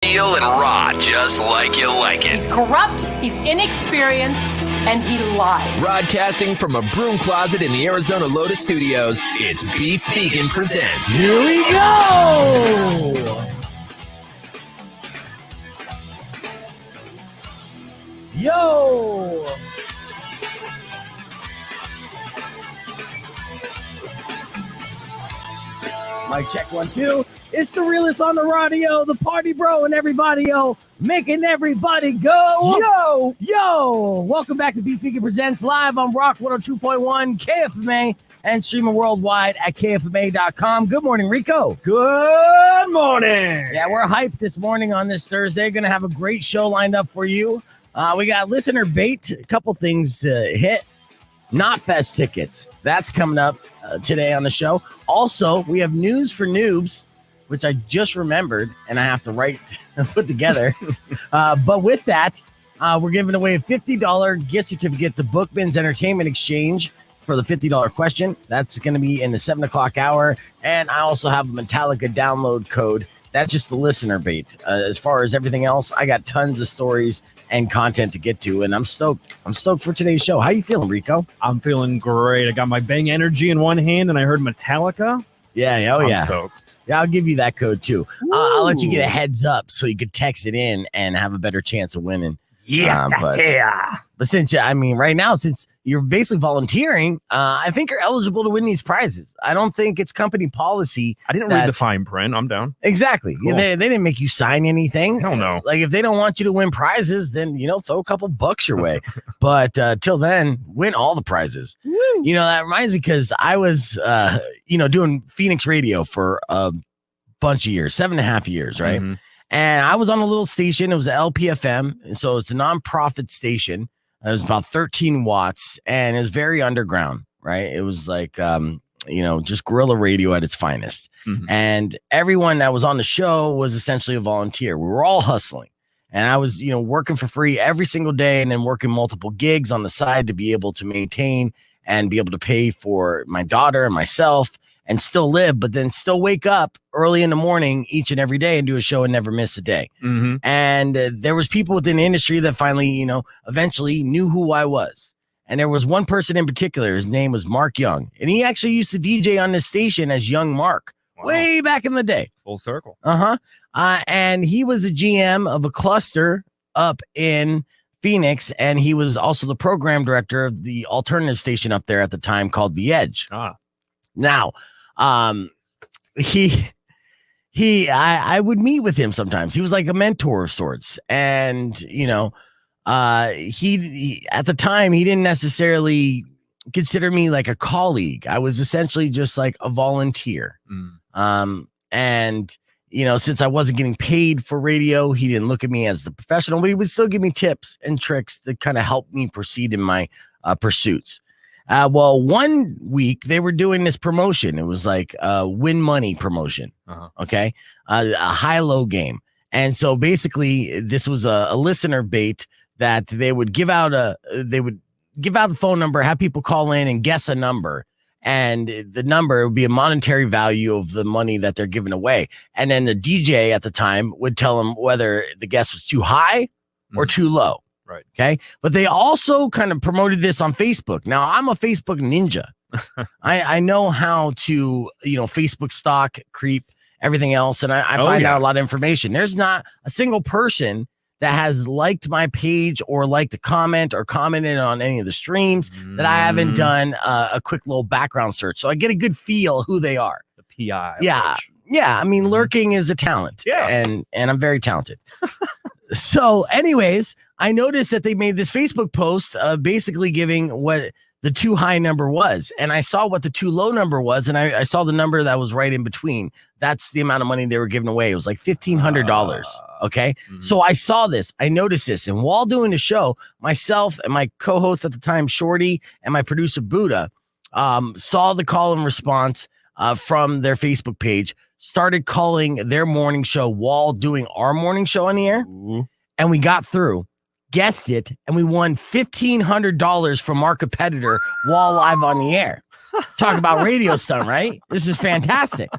Real and raw, just like you like it. He's corrupt, he's inexperienced, and he lies. Broadcasting from a broom closet in the Arizona Lotus Studios, it's Beef Vegan Presents. Here we go! Yo! Mic check 1, 2. It's the realest on the radio, the party bro, and everybody, making everybody go. Yo! Yo! Welcome back to Beef Vegan Presents live on Rock 102.1 KFMA and streaming worldwide at KFMA.com. Good morning, Rico. Good morning. Yeah, we're hyped this morning on this Thursday. Going to have a great show lined up for you. We got listener bait, a couple things to hit. Not Fest tickets. That's coming up today on the show. Also, we have news for noobs, which I just remembered and I have to put together. But with that, we're giving away a $50 gift certificate to Bookman's Entertainment Exchange for the $50 question. That's going to be in the 7 o'clock hour. And I also have a Metallica download code. That's just the listener bait. As far as everything else, I got tons of stories and content to get to, and I'm stoked. I'm stoked for today's show. How you feeling, Rico? I'm feeling great. I got my Bang Energy in one hand, and I heard Metallica. Yeah, I'm yeah. stoked. Yeah, I'll give you that code too. I'll let you get a heads up so you could text it in and have a better chance of winning. But since, right now, since you're basically volunteering, I think you're eligible to win these prizes. I don't think it's company policy. I didn't read the fine print. I'm down. Exactly. Cool. Yeah, they didn't make you sign anything. Hell no. Like, if they don't want you to win prizes, then, throw a couple bucks your way. But till then, win all the prizes. Woo. That reminds me because I was, doing Phoenix radio for a bunch of years, 7.5 years, right? Mm-hmm. And I was on a little station. It was a LPFM. So it's a nonprofit station. It was about 13 watts and it was very underground, right? It was like, just guerrilla radio at its finest. Mm-hmm. And everyone that was on the show was essentially a volunteer. We were all hustling. And I was, working for free every single day and then working multiple gigs on the side to be able to maintain and be able to pay for my daughter and myself and still live, but then still wake up early in the morning each and every day and do a show and never miss a day. Mm-hmm. And there was people within the industry that finally, eventually knew who I was. And there was one person in particular, his name was Mark Young. And he actually used to DJ on this station as Young Mark. Wow. Way back in the day. Full circle. And he was a GM of a cluster up in Phoenix. And he was also the program director of the alternative station up there at the time called The Edge. Now, I would meet with him sometimes. He was like a mentor of sorts. And, he at the time, he didn't necessarily consider me like a colleague. I was essentially just like a volunteer. And, since I wasn't getting paid for radio, he didn't look at me as the professional, but he would still give me tips and tricks to kind of help me proceed in my pursuits. Well, one week they were doing this promotion. It was like a win money promotion. Okay. A high-low game. And so basically this was a listener bait that they would give out the phone number, have people call in and guess a number. And the number would be a monetary value of the money that they're giving away. And then the DJ at the time would tell them whether the guess was too high or too low. Right. Okay. But they also kind of promoted this on Facebook. Now, I'm a Facebook ninja. I know how to, Facebook stalk, creep, everything else. And I find out a lot of information. There's not a single person that has liked my page or liked a comment or commented on any of the streams that I haven't done a quick little background search. So I get a good feel who they are. The PI. Yeah. Approach. Yeah. Lurking is a talent. Yeah. And I'm very talented. So anyways, I noticed that they made this Facebook post basically giving what the too high number was. And I saw what the too low number was. And I saw the number that was right in between. That's the amount of money they were giving away. It was like $1,500. Okay. Mm-hmm. So I saw this. I noticed this. And while doing the show, myself and my co-host at the time, Shorty, and my producer, Buddha, saw the call and response from their Facebook page, started calling their morning show while doing our morning show on the air. Ooh. And we got through, guessed it, and we won $1,500 from our competitor while live on the air. Talk about radio stunt, right? This is fantastic.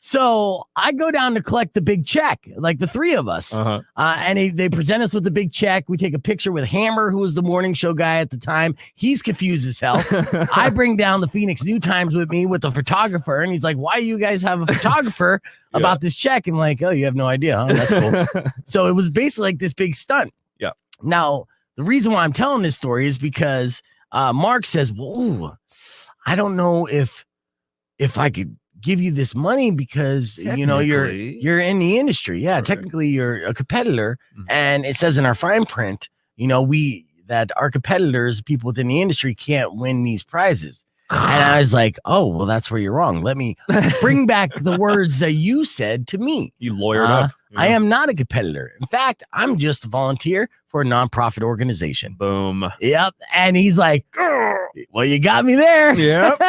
So I go down to collect the big check, like the three of us. And they present us with the big check. We take a picture with Hammer, who was the morning show guy at the time. He's confused as hell. I bring down the Phoenix New Times with me with the photographer. And he's like, why do you guys have a photographer about this check? I'm like, oh, you have no idea, huh? That's cool. So it was basically like this big stunt. Yeah. Now, the reason why I'm telling this story is because Mark says, well, I don't know if I could give you this money because you know you're in the industry. Yeah, technically you're a competitor, and it says in our fine print, you know, that our competitors, people within the industry, can't win these prizes. And I was like, oh, well, that's where you're wrong. Let me bring back the words that you said to me. You lawyered up. I am not a competitor. In fact, I'm just a volunteer for a nonprofit organization. Boom. Yep. And he's like, well, you got me there. Yep.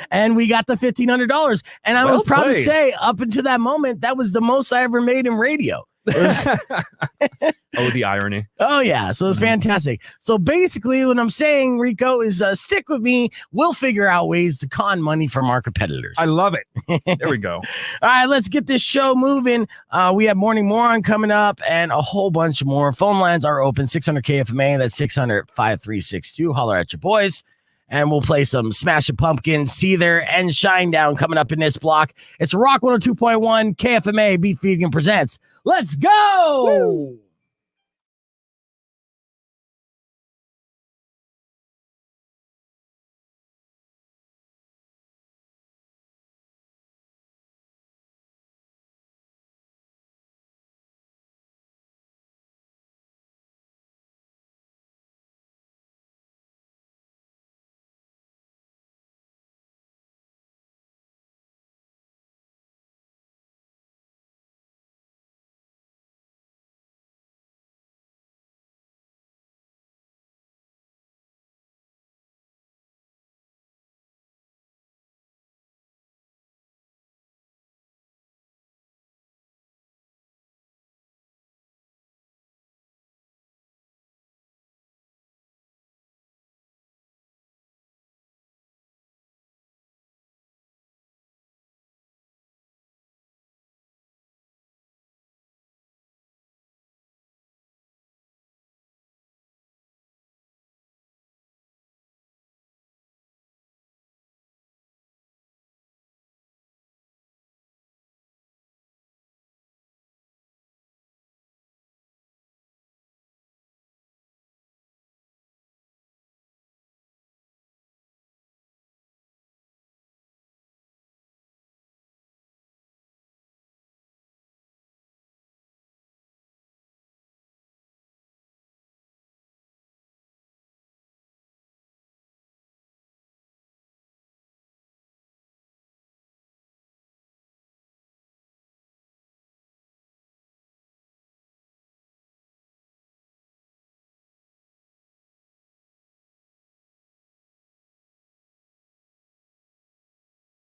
And we got the $1,500. And I was proud to say, up until that moment, that was the most I ever made in radio. Oh, the irony. Oh, yeah. So it's fantastic. So basically what I'm saying, Rico, is stick with me. We'll figure out ways to con money from our competitors. I love it. There we go. All right, let's get this show moving. We have Morning Moron coming up and a whole bunch more. Phone lines are open. 600 KFMA. That's 600-5362. Holler at your boys. And we'll play some Smashing Pumpkins, Seether, and Shinedown coming up in this block. It's Rock 102.1 KFMA. Beef Vegan presents. Let's go! Woo!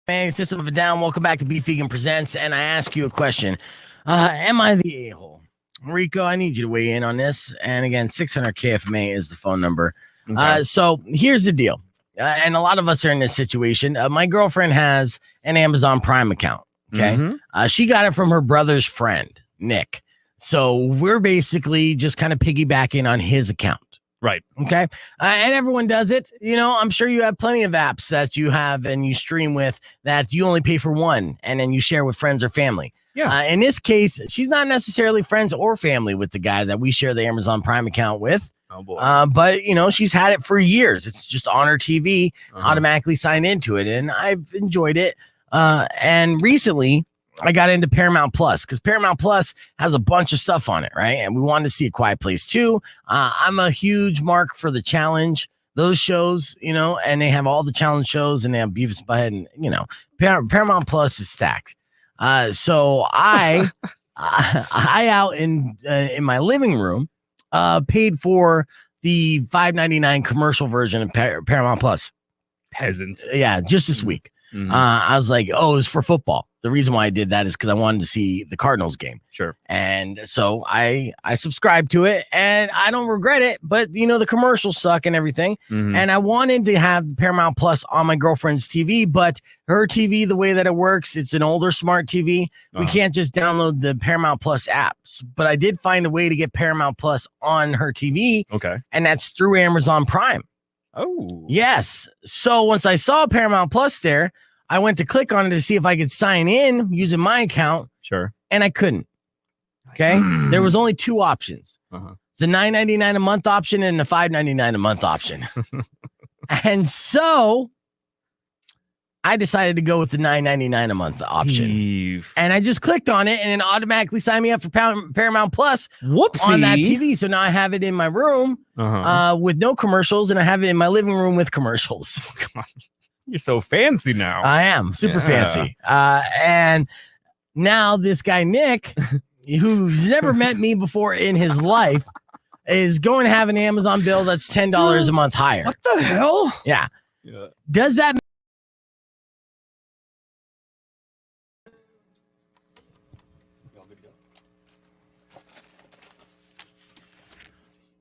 Man, System of a Down. Welcome back to Beef Vegan Presents. And I ask you a question. Am I the a-hole? Rico, I need you to weigh in on this. And again, 600 KFMA is the phone number. Okay. So here's the deal. And a lot of us are in this situation. My girlfriend has an Amazon Prime account. Okay. She got it from her brother's friend, Nick. So we're basically just kind of piggybacking on his account. Right. Okay. And everyone does it. You know, I'm sure you have plenty of apps that you have and you stream with that you only pay for one and then you share with friends or family. Yeah. In this case, she's not necessarily friends or family with the guy that we share the Amazon Prime account with. Oh, boy. But, you know, she's had it for years. It's just on her TV, automatically signed into it. And I've enjoyed it. And recently, I got into Paramount Plus because Paramount Plus has a bunch of stuff on it, right? And we wanted to see A Quiet Place 2. I'm a huge mark for The Challenge, those shows, you know, and they have all the challenge shows and they have Beavis and Butthead, and, you know, Paramount Plus is stacked. So I out in my living room paid for the $5.99 commercial version of Paramount Plus. Peasant. Yeah, just this week. I was like, oh, it's for football. The reason why I did that is because I wanted to see the Cardinals game. Sure. And so I subscribed to it, and I don't regret it, but the commercials suck and everything. And I wanted to have Paramount Plus on my girlfriend's TV, but her TV, the way that it works, it's an older smart TV. We can't just download the Paramount Plus apps, but I did find a way to get Paramount Plus on her TV. Okay. And that's through Amazon Prime. Oh. Yes. So once I saw Paramount Plus there, I went to click on it to see if I could sign in using my account. Sure. And I couldn't. Okay. There was only two options. The $9.99 a month option and the $5.99 a month option. And so I decided to go with the $9.99 a month option. And I just clicked on it, and it automatically signed me up for Paramount Plus on that TV. So now I have it in my room with no commercials, and I have it in my living room with commercials. Come on. You're so fancy now. I am super fancy. And now this guy, Nick, who's never met me before in his life, is going to have an Amazon bill that's $10 a month higher. What the hell? Yeah. Does that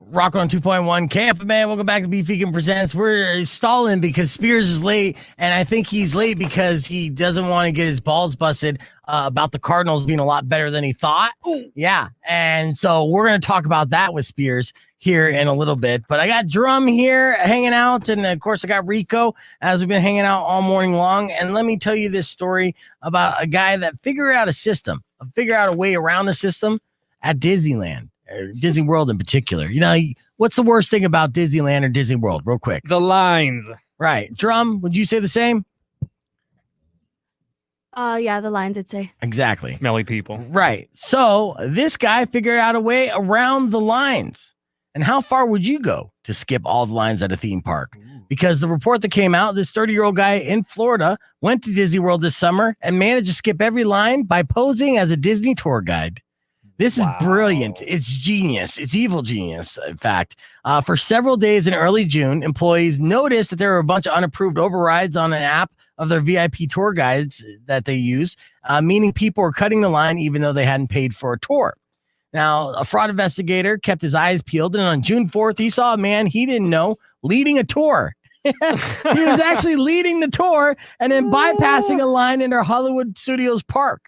Rock on 2.1 KFMA. Welcome back to Beef Vegan Presents. We're stalling because Spears is late, and I think he's late because he doesn't want to get his balls busted about the Cardinals being a lot better than he thought. Yeah, and so we're going to talk about that with Spears here in a little bit. But I got Drum here hanging out, and of course I got Rico as we've been hanging out all morning long. And let me tell you this story about a guy that figured out a way around the system at Disneyland. Or Disney World in particular. What's the worst thing about Disneyland or Disney World? Real quick. The lines. Right. Drum, would you say the same? Yeah, the lines, I'd say. Exactly. Smelly people. Right. So this guy figured out a way around the lines. And how far would you go to skip all the lines at a theme park? Because the report that came out, this 30-year-old guy in Florida went to Disney World this summer and managed to skip every line by posing as a Disney tour guide. This is brilliant. It's genius. It's evil genius, in fact. For several days in early June, employees noticed that there were a bunch of unapproved overrides on an app of their VIP tour guides that they use, meaning people were cutting the line even though they hadn't paid for a tour. Now, a fraud investigator kept his eyes peeled, and on June 4th, he saw a man he didn't know leading a tour. He was actually leading the tour and then bypassing a line in their Hollywood Studios park.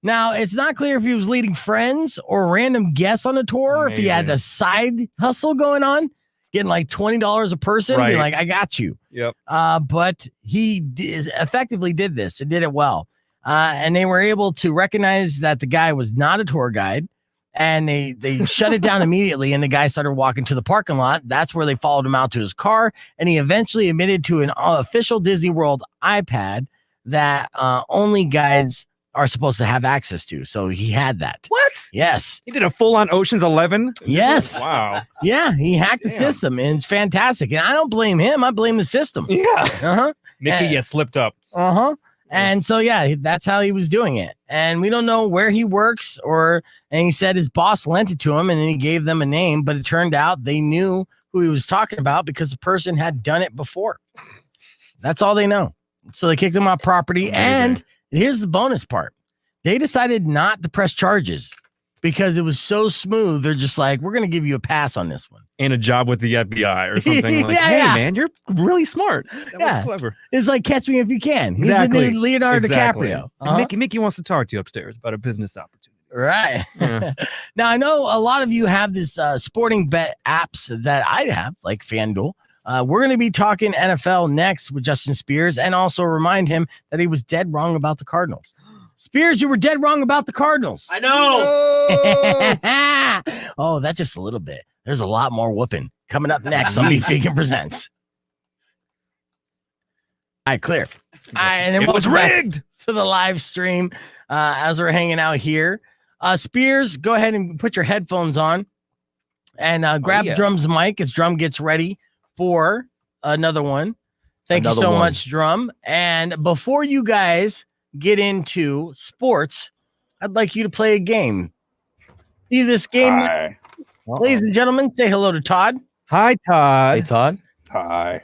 Now, it's not clear if he was leading friends or random guests on a tour, or if he had a side hustle going on, getting like $20 a person, being like, I got you. Yep. But he effectively did this and did it well. And they were able to recognize that the guy was not a tour guide, and they shut it down immediately, and the guy started walking to the parking lot. That's where they followed him out to his car, and he eventually admitted to an official Disney World iPad that only guides are supposed to have access to. So he had that. What? Yes. He did a full-on Ocean's 11? Yes. Wow. Yeah, he hacked the system, and it's fantastic. And I don't blame him. I blame the system. Yeah. Uh-huh. Mickey, you slipped up. Uh-huh. And so, yeah, that's how he was doing it. And we don't know where he works, and he said his boss lent it to him, and then he gave them a name, but it turned out they knew who he was talking about because the person had done it before. That's all they know. So they kicked him off property. Amazing. And here's the bonus part. They decided not to press charges because it was so smooth. They're just like, we're going to give you a pass on this one. And a job with the FBI or something. Like, hey, man, you're really smart. That was clever. It's like Catch Me If You Can. He's the new Leonardo DiCaprio. Mickey wants to talk to you upstairs about a business opportunity. Right. Yeah. Now, I know a lot of you have this sporting bet apps that I have, like FanDuel. We're going to be talking NFL next with Justin Spears, and also remind him that he was dead wrong about the Cardinals. Spears, you were dead wrong about the Cardinals. I know. Oh, that's just a little bit. There's a lot more whooping coming up next on Beef Vegan Presents. All right, clear. All right, and then it was rigged to the live stream as we're hanging out here. Spears, go ahead and put your headphones on and grab Drum's mic as Drum gets ready for another one. Thank you so much, Drum. And before you guys get into sports, I'd like you to play a game. See this game? Hi. Ladies and gentlemen, say hello to Todd. Hi, Todd. Hey, Todd. Hi.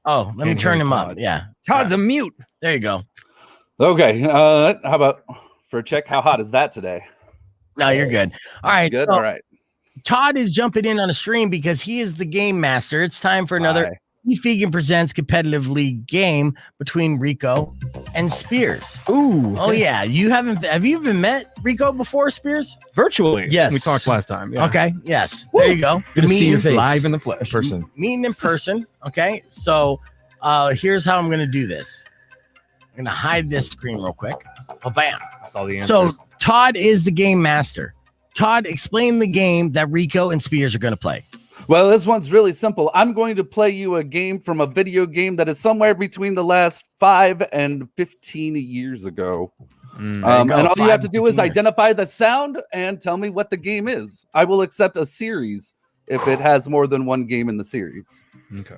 Oh, let me turn him up. Yeah. Todd's a mute. There you go. Okay. How about for a check? How hot is that today? No, you're good. All right. Good. So All right. Todd is jumping in on a stream because he is the game master. It's time for another Fegan Presents Competitive League game between Rico and Spears. Ooh. Oh yeah, have you even met Rico before, Spears? Virtually. Yes. We talked last time. Yeah. Okay. Yes. There you go. Good to see your face live in the flesh. in person. Meeting in person. Okay. So here's how I'm gonna do this. I'm gonna hide this screen real quick. Oh, bam. That's all the So answers. Todd is the game master. Todd, explain the game that Rico and Spears are gonna play. Well, this one's really simple. I'm going to play you a game from a video game that is somewhere between the last 5 and 15 years ago. And all you have to do is identify the sound and tell me what the game is. I will accept a series if it has more than one game in the series. Okay.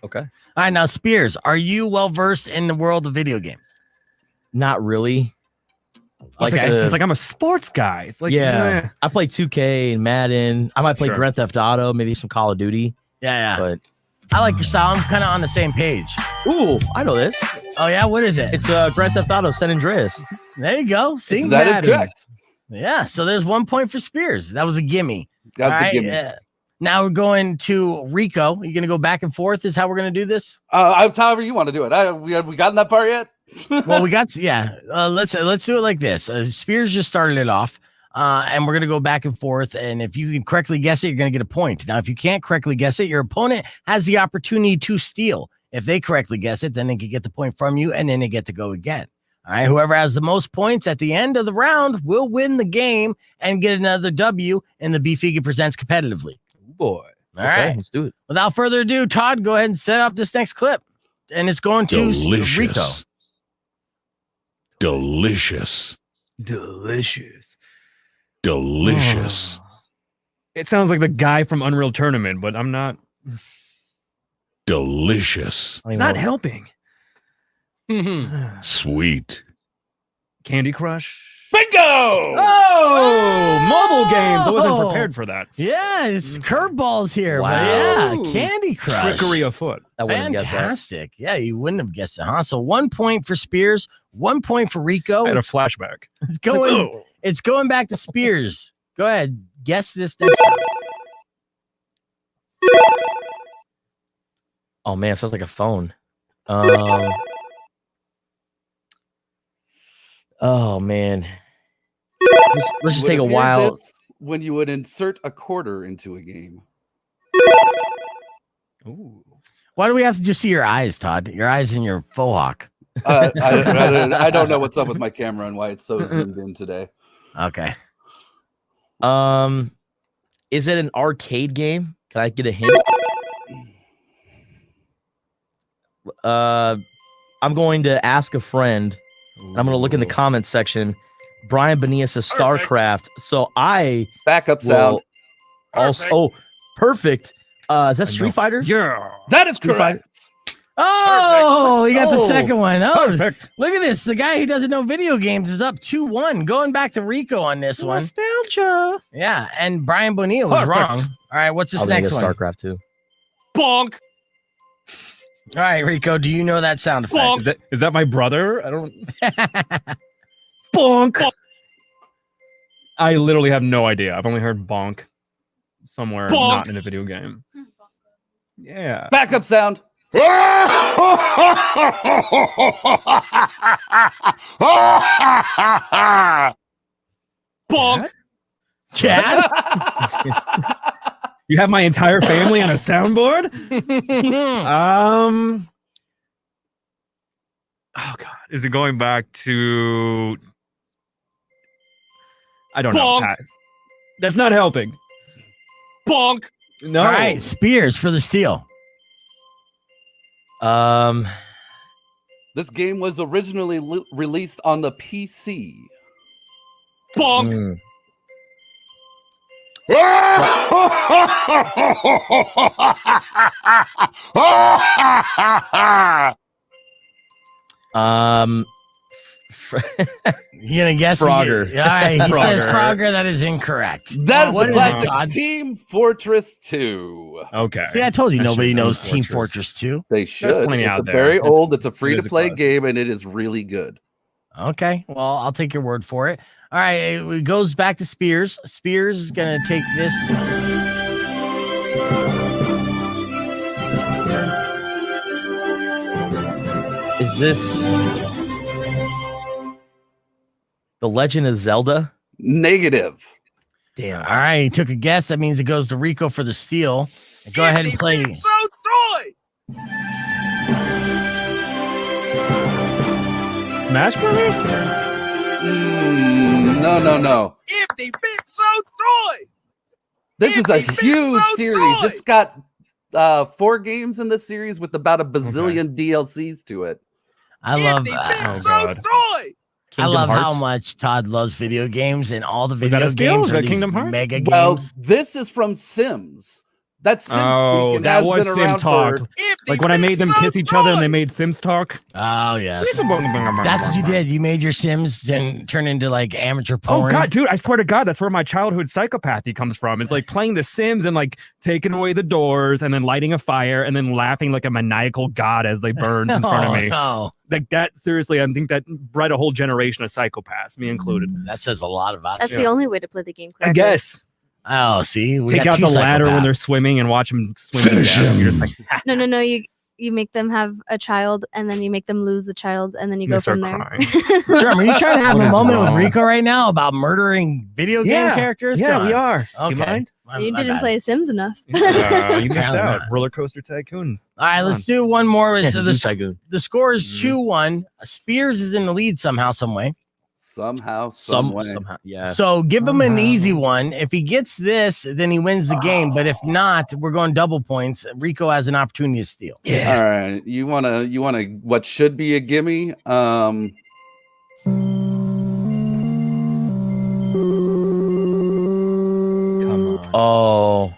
Okay. All right, now Spears, are you well versed in the world of video games? Not really. It's like I'm a sports guy. It's like I play 2K and Madden. I might play Sure. Grand Theft Auto, maybe some Call of Duty. Yeah. But I like your style. I'm kind of on the same page. ooh, I know this. Oh yeah, what is it? It's Grand Theft Auto San Andreas. There you go. See, That is Madden. correct. Yeah, so there's 1 point for Spears. That was a gimme. That's All the right, gimme. now we're going to Rico. You're gonna go back and forth. Is how we're gonna do this. However you want to do it. We gotten that far yet? Well, we got let's do it like this. Spears just started it off, and we're gonna go back and forth. And if you can correctly guess it, you're gonna get a point. Now, if you can't correctly guess it, your opponent has the opportunity to steal. If they correctly guess it, then they can get the point from you, and then they get to go again. All right. Whoever has the most points at the end of the round will win the game and get another W in the Fegan Presents competitively. boy. All right. Let's do it. Without further ado, Todd, go ahead and set up this next clip. And it's going to Rico. Delicious. Delicious. Delicious. It sounds like the guy from Unreal Tournament, but I'm not. Delicious. It's not helping. Sweet. Candy Crush. Bingo! Oh, mobile games. I wasn't prepared for that. Yeah, it's curveballs here. Wow. But yeah, Candy Crush. Trickery afoot. I wouldn't have guessed that. Fantastic. Yeah, you wouldn't have guessed it, huh? So 1 point for Spears, 1 point for Rico. I had a flashback. It's going back to Spears. Go ahead. Guess this next time. Oh man, it sounds like a phone. Oh man. Let's just take a while. When you would insert a quarter into a game. Ooh. Why do we have to just see your eyes, Todd? Your eyes and your faux hawk. I don't know what's up with my camera and why it's so zoomed in today. Okay. Is it an arcade game? Can I get a hint? I'm going to ask a friend. I'm going to look in the comments section. Brian Bonilla says StarCraft. So I Backup sound. will also. Oh, perfect. Is that Street Fighter? Yeah. That is correct. Oh, you got the second one. Oh, Perfect. look at this. The guy who doesn't know video games is up 2-1. Going back to Rico on this one. Nostalgia. Yeah, and Brian Bonilla was Perfect. wrong. All right, what's this I'm gonna next get one? StarCraft too. Bonk. All right, Rico, do you know that sound effect? Is that my brother? I don't. Bonk. I literally have no idea. I've only heard bonk somewhere, not in a video game. Yeah. Backup sound. Bonk. Chad? You have my entire family on a soundboard? Oh god, is it going back to? I don't know. Bonk. Pat. That's not helping. Bonk. No. All right, Spears for the steal. This game was originally released on the PC. Bonk. You gonna guess? Frogger. All right, he says Frogger. Frogger. That is incorrect. That is What the is it, classic Todd? Team Fortress 2. Okay. See, I told you That's nobody just knows Team Team Fortress. Fortress 2. They should. plenty It's out a there. very It's- old. It's a it is a free-to-play classic. game, and it is really good. Okay, well, I'll take your word for it. All right, it goes back to Spears. Spears is gonna take this. Is this The Legend of Zelda? Negative. Damn. All right, he took a guess. That means it goes to Rico for the steal. Go ahead and play. Smash Brothers? No. This is a huge series. It's got 4 games in this series with about a bazillion DLCs to it. I love. Oh God. I Kingdom love Hearts? how much Todd loves video games, and all the Was that video a steal? games Was are that these Kingdom Hearts? mega Well, games. this is from Sims. That's Sims. Oh, that was Sims talk. Like when I made them kiss each other and they made Sims talk. Oh yes, That's that's what you did. You made your Sims then turn into like amateur porn. Oh God, dude! I swear to God, that's where my childhood psychopathy comes from. It's like playing The Sims and like taking away the doors and then lighting a fire and then laughing like a maniacal god as they burned in front of me. No, Like that. Seriously, I think that bred a whole generation of psychopaths, me included. that says a lot about That's you. the only way to play the game I correctly. guess Oh, see, we take got out two the ladder when they're psychopaths. swimming and watch them swim to death. And you're just like, No. You make them have a child, and then you make them lose the child, and then you And they go start from there. crying. Jerm, are you trying to have What a is moment with wrong? Rico right now about murdering video game characters? Yeah, Come we on. are. Okay. You mind? You My didn't bad. play Sims enough. You missed Apparently out. not. Roller Coaster Tycoon. All right, Come let's on. do one more. Yeah, So Zoo Tycoon. the score is Mhm. 2-1. Spears is in the lead somehow, some way. Somehow, some way. Somehow, yeah. So give him an Somehow. easy one. If he gets this, then he wins the game. But if not, we're going double points. Rico has an opportunity to steal. All right, you wanna what should be a gimme? Come on. Oh.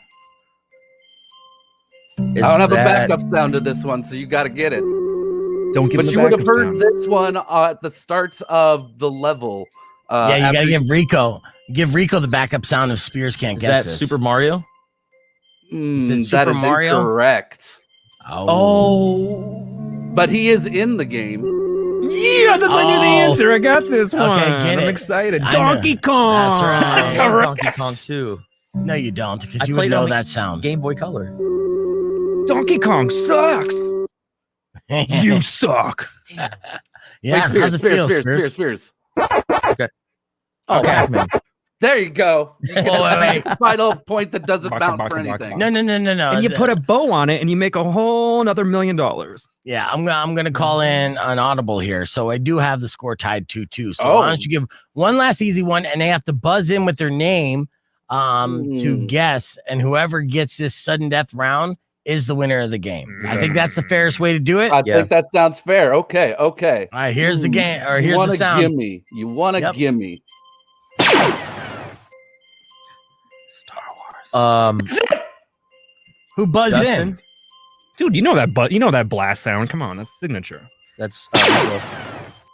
I don't have a backup sound to this one, so you got to get it. Don't give But him you the would have backup heard sound. this one at the start of the level. Yeah, you got to after give Rico the backup sound if Spears can't Is guess that this. Super Mario? Is it that Super is Mario? incorrect. Oh. But he is in the game. Yeah, that's I knew the Oh. answer. I got this one. get I'm it. excited. I know. Donkey Kong. That's right. I That's have correct. Donkey Kong too. No, you don't, because I you would played know on the that sound. Game Boy Color. Donkey Kong sucks. You suck. yeah, Wait, how's Spears, it feel, Spears. Oh, Okay. Pac-Man. There you go. You get Oh, wait. a final point that doesn't Baka, count baka, for baka, anything. No. And you put a bow on it and you make a whole another $1 million. Yeah, I'm gonna call in an audible here. So I do have the score tied 2-2. So Oh. why don't you give one last easy one, and they have to buzz in with their name to guess, and whoever gets this sudden death round is the winner of the game. I think that's the fairest way to do it. I Yeah. think that sounds fair. Okay. All right, here's the game, or You here's want the a sound. gimme. You want a Yep. gimme. Who buzzed in? Justin? Dude, you know that blast sound. Come on, that's signature. That's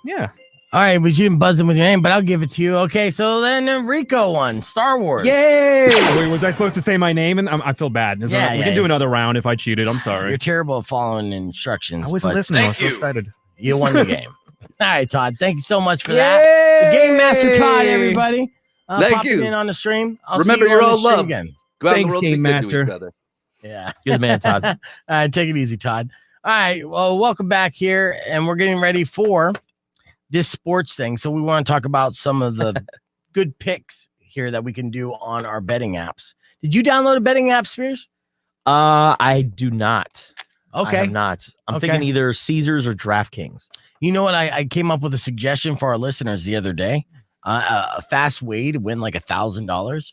Yeah. All right, but you didn't buzz in with your name, but I'll give it to you. Okay, so then Rico won Star Wars. Yay! Wait, was I supposed to say my name? And I feel bad. We Yeah, can do another round if I cheated. I'm You're sorry. terrible at following instructions. I wasn't but listening. I was so excited. You won the game. All right, Todd. Thank you so much for that. The Game Master Todd, everybody. Thank popping you. in on the stream. I'll Remember, see you you're on the all stream loved. again. Go out in Thanks, the world, Game be good to Master. each other. Yeah. You're the man, Todd. All right, take it easy, Todd. All right, well, welcome back here, and we're getting ready for this sports thing. So we want to talk about some of the good picks here that we can do on our betting apps. Did you download a betting app, Spears? I do not. I Okay. have not. I'm Okay. thinking either Caesars or DraftKings. You know what? I came up with a suggestion for our listeners the other day. A fast way to win like $1,000.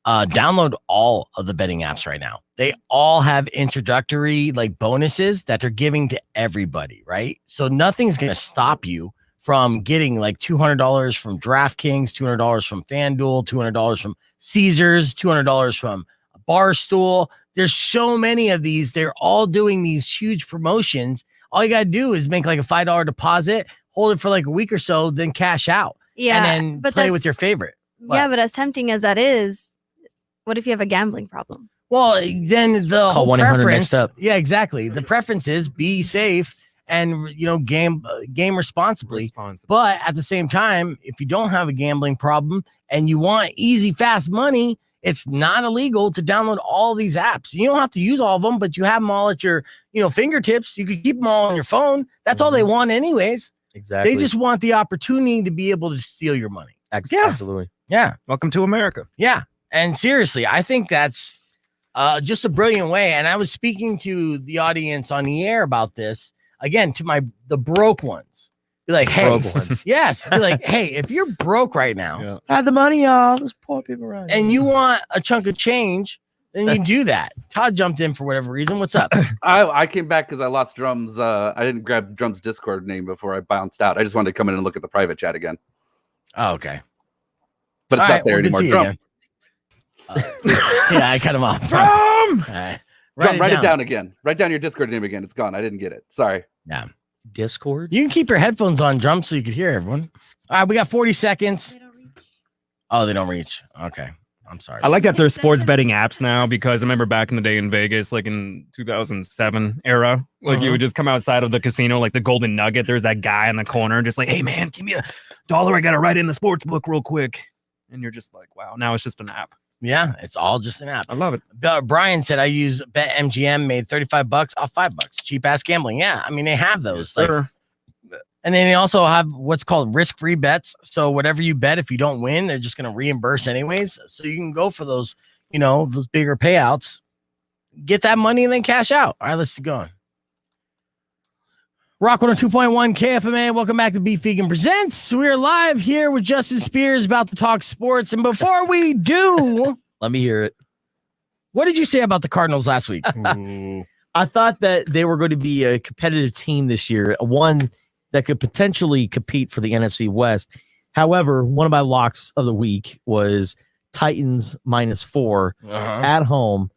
Download all of the betting apps right now. They all have introductory like bonuses that they're giving to everybody, right? So nothing's gonna stop you from getting like $200 from DraftKings, $200 from FanDuel, $200 from Caesars, $200 from Barstool. There's so many of these. They're all doing these huge promotions. All you gotta do is make like a $5 deposit, hold it for like a week or so, then cash out. Yeah, And then but play that's- with your favorite. Yeah, but as tempting as that is, what if you have a gambling problem? Well, then the Call whole 1-800 preference. next up. Yeah, exactly. The preference is be safe and game responsibly. But at the same time, if you don't have a gambling problem and you want easy, fast money, it's not illegal to download all these apps. You don't have to use all of them, but you have them all at your fingertips. You could keep them all on your phone. That's all they want, anyways. Exactly. They just want the opportunity to be able to steal your money. Absolutely. Yeah. Welcome to America. Yeah. And seriously, I think that's just a brilliant way. And I was speaking to the audience on the air about this again, to the broke ones. Be like, hey, Broke ones. yes. Be like, hey, if you're broke right now Have the money, y'all. There's poor people around. and you want a chunk of change, then you do that. Todd jumped in for whatever reason. What's up? I came back because I lost Drum's. I didn't grab Drum's Discord name before I bounced out. I just wanted to come in and look at the private chat again. Oh, okay. But it's All not right, there well, good anymore. to see you Drum, Yeah, I cut him off. All right. Drum, write it down again. Write down your Discord name again. It's gone. I didn't get it. Sorry. Yeah. Discord. You can keep your headphones on, Drum, so you can hear everyone. All right, we got 40 seconds. Oh, they don't reach. Okay. I'm sorry. I like that there's sports betting apps now because I remember back in the day in Vegas, like in 2007 era, like you would just come outside of the casino, like the Golden Nugget. There's that guy in the corner, just like, hey man, give me $1. I gotta write in the sports book real quick. And you're just like, wow, now it's just an app. Yeah, it's all just an app. I love it. Brian said I use BetMGM, made $35 off $5. Cheap ass gambling. Yeah, I mean they have those. Like, and then they also have what's called risk-free bets. So whatever you bet, if you don't win, they're just going to reimburse anyways. So you can go for those, those bigger payouts, get that money, and then cash out. All right, let's go on. Rock 102.1 KFMA. Welcome back to Beef Vegan Presents. We're live here with Justin Spears about to talk sports. And before we do, let me hear it. What did you say about the Cardinals last week? I thought that they were going to be a competitive team this year, one that could potentially compete for the NFC West. However, one of my locks of the week was Titans -4 at home.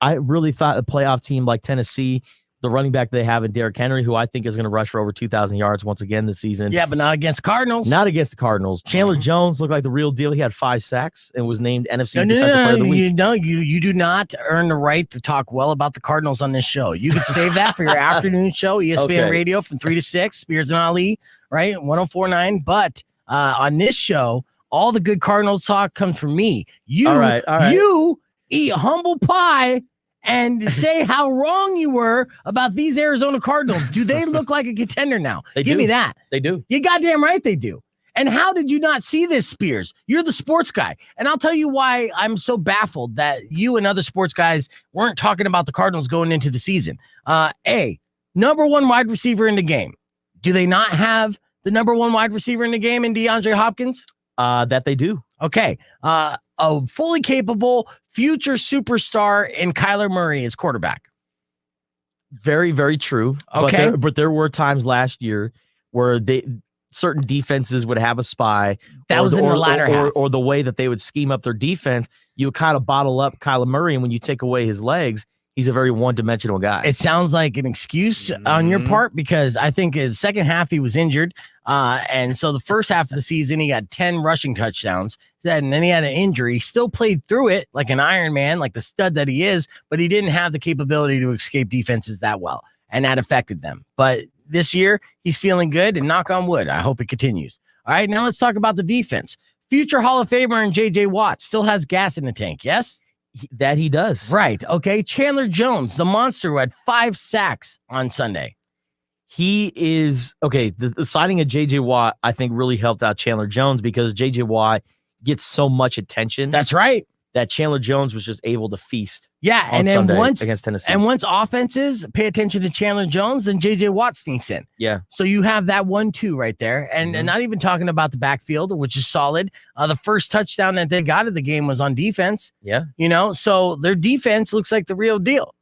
I really thought a playoff team like Tennessee, the running back they have in Derrick Henry, who I think is going to rush for over 2,000 yards once again this season. Yeah, but not against Cardinals. Not against the Cardinals. Chandler Jones looked like the real deal. He had 5 sacks and was named NFC Defensive Player of the Week. You do not earn the right to talk well about the Cardinals on this show. You could save that for your afternoon show, ESPN Radio from 3 to 6, Spears and Ali, right? 104.9. But on this show, all the good Cardinals talk comes from me. All right. You eat humble pie and say how wrong you were about these Arizona Cardinals. Do they look like a contender now? Give me that. They do. You goddamn right they do. And how did you not see this, Spears? You're the sports guy. And I'll tell you why I'm so baffled that you and other sports guys weren't talking about the Cardinals going into the season. Number 1 wide receiver in the game. Do they not have the number 1 wide receiver in the game in DeAndre Hopkins? That they do. Okay. A fully capable future superstar in Kyler Murray as quarterback. Very, very true. Okay. But there were times last year where certain defenses would have a spy. That was in the latter half. Or the way that they would scheme up their defense, you would kind of bottle up Kyler Murray, and when you take away his legs, he's a very one-dimensional guy. It sounds like an excuse on your part because I think his second half he was injured. And so the first half of the season, he got 10 rushing touchdowns. And then he had an injury. He still played through it like an Iron Man, like the stud that he is, but he didn't have the capability to escape defenses that well. And that affected them. But this year, he's feeling good, and knock on wood, I hope it continues. All right, now let's talk about the defense. Future Hall of Famer and J.J. Watt still has gas in the tank, yes? That he does. Right, okay. Chandler Jones, the monster who had 5 sacks on Sunday. He is, okay, the signing of J.J. Watt, I think, really helped out Chandler Jones because J.J. Watt gets so much attention. That's right. That Chandler Jones was just able to feast. Yeah, on and then Sunday once against Tennessee. And once offenses pay attention to Chandler Jones, then J.J. Watt sneaks in. Yeah. So you have that 1-2 right there. And not even talking about the backfield, which is solid. The first touchdown that they got of the game was on defense. Yeah. So their defense looks like the real deal.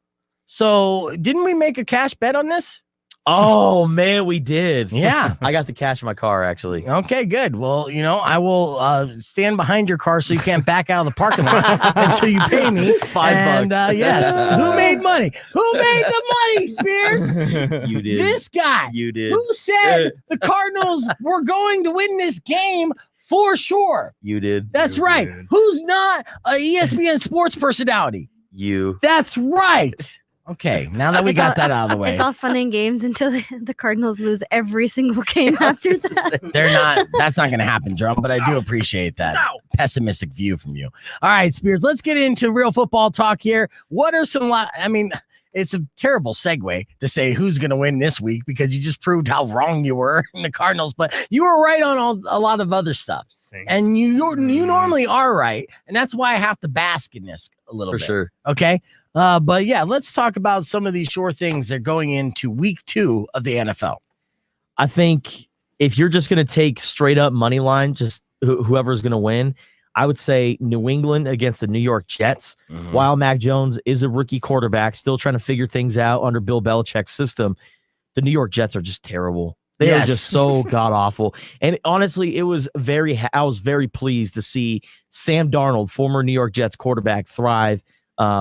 So didn't we make a cash bet on this? Oh man, we did. Yeah. I got the cash in my car actually. Okay, good. Well, I will stand behind your car so you can't back out of the parking lot until you pay me. $5. Yes. Who made money? Who made the money, Spears? You did. This guy. You did. Who said the Cardinals were going to win this game for sure? You did. That's You right. did. Who's not a ESPN sports personality? You. That's right. Okay, now that we got that out of the way. It's all fun and games until the Cardinals lose every single game after that. That's not going to happen, Drum, but I do appreciate that pessimistic view from you. All right, Spears, let's get into real football talk here. What are some, it's a terrible segue to say who's going to win this week because you just proved how wrong you were in the Cardinals, but you were right on a lot of other stuff. Saints. And you normally are right, and that's why I have to bask in this a little bit. For sure. Okay? But yeah, let's talk about some of these sure things that are going into week 2 of the NFL. I think if you're just going to take straight up money line, just whoever's going to win, I would say New England against the New York Jets. Mhm. While Mac Jones is a rookie quarterback, still trying to figure things out under Bill Belichick's system, the New York Jets are just terrible. They are just so god awful. And honestly, I was very pleased to see Sam Darnold, former New York Jets quarterback, thrive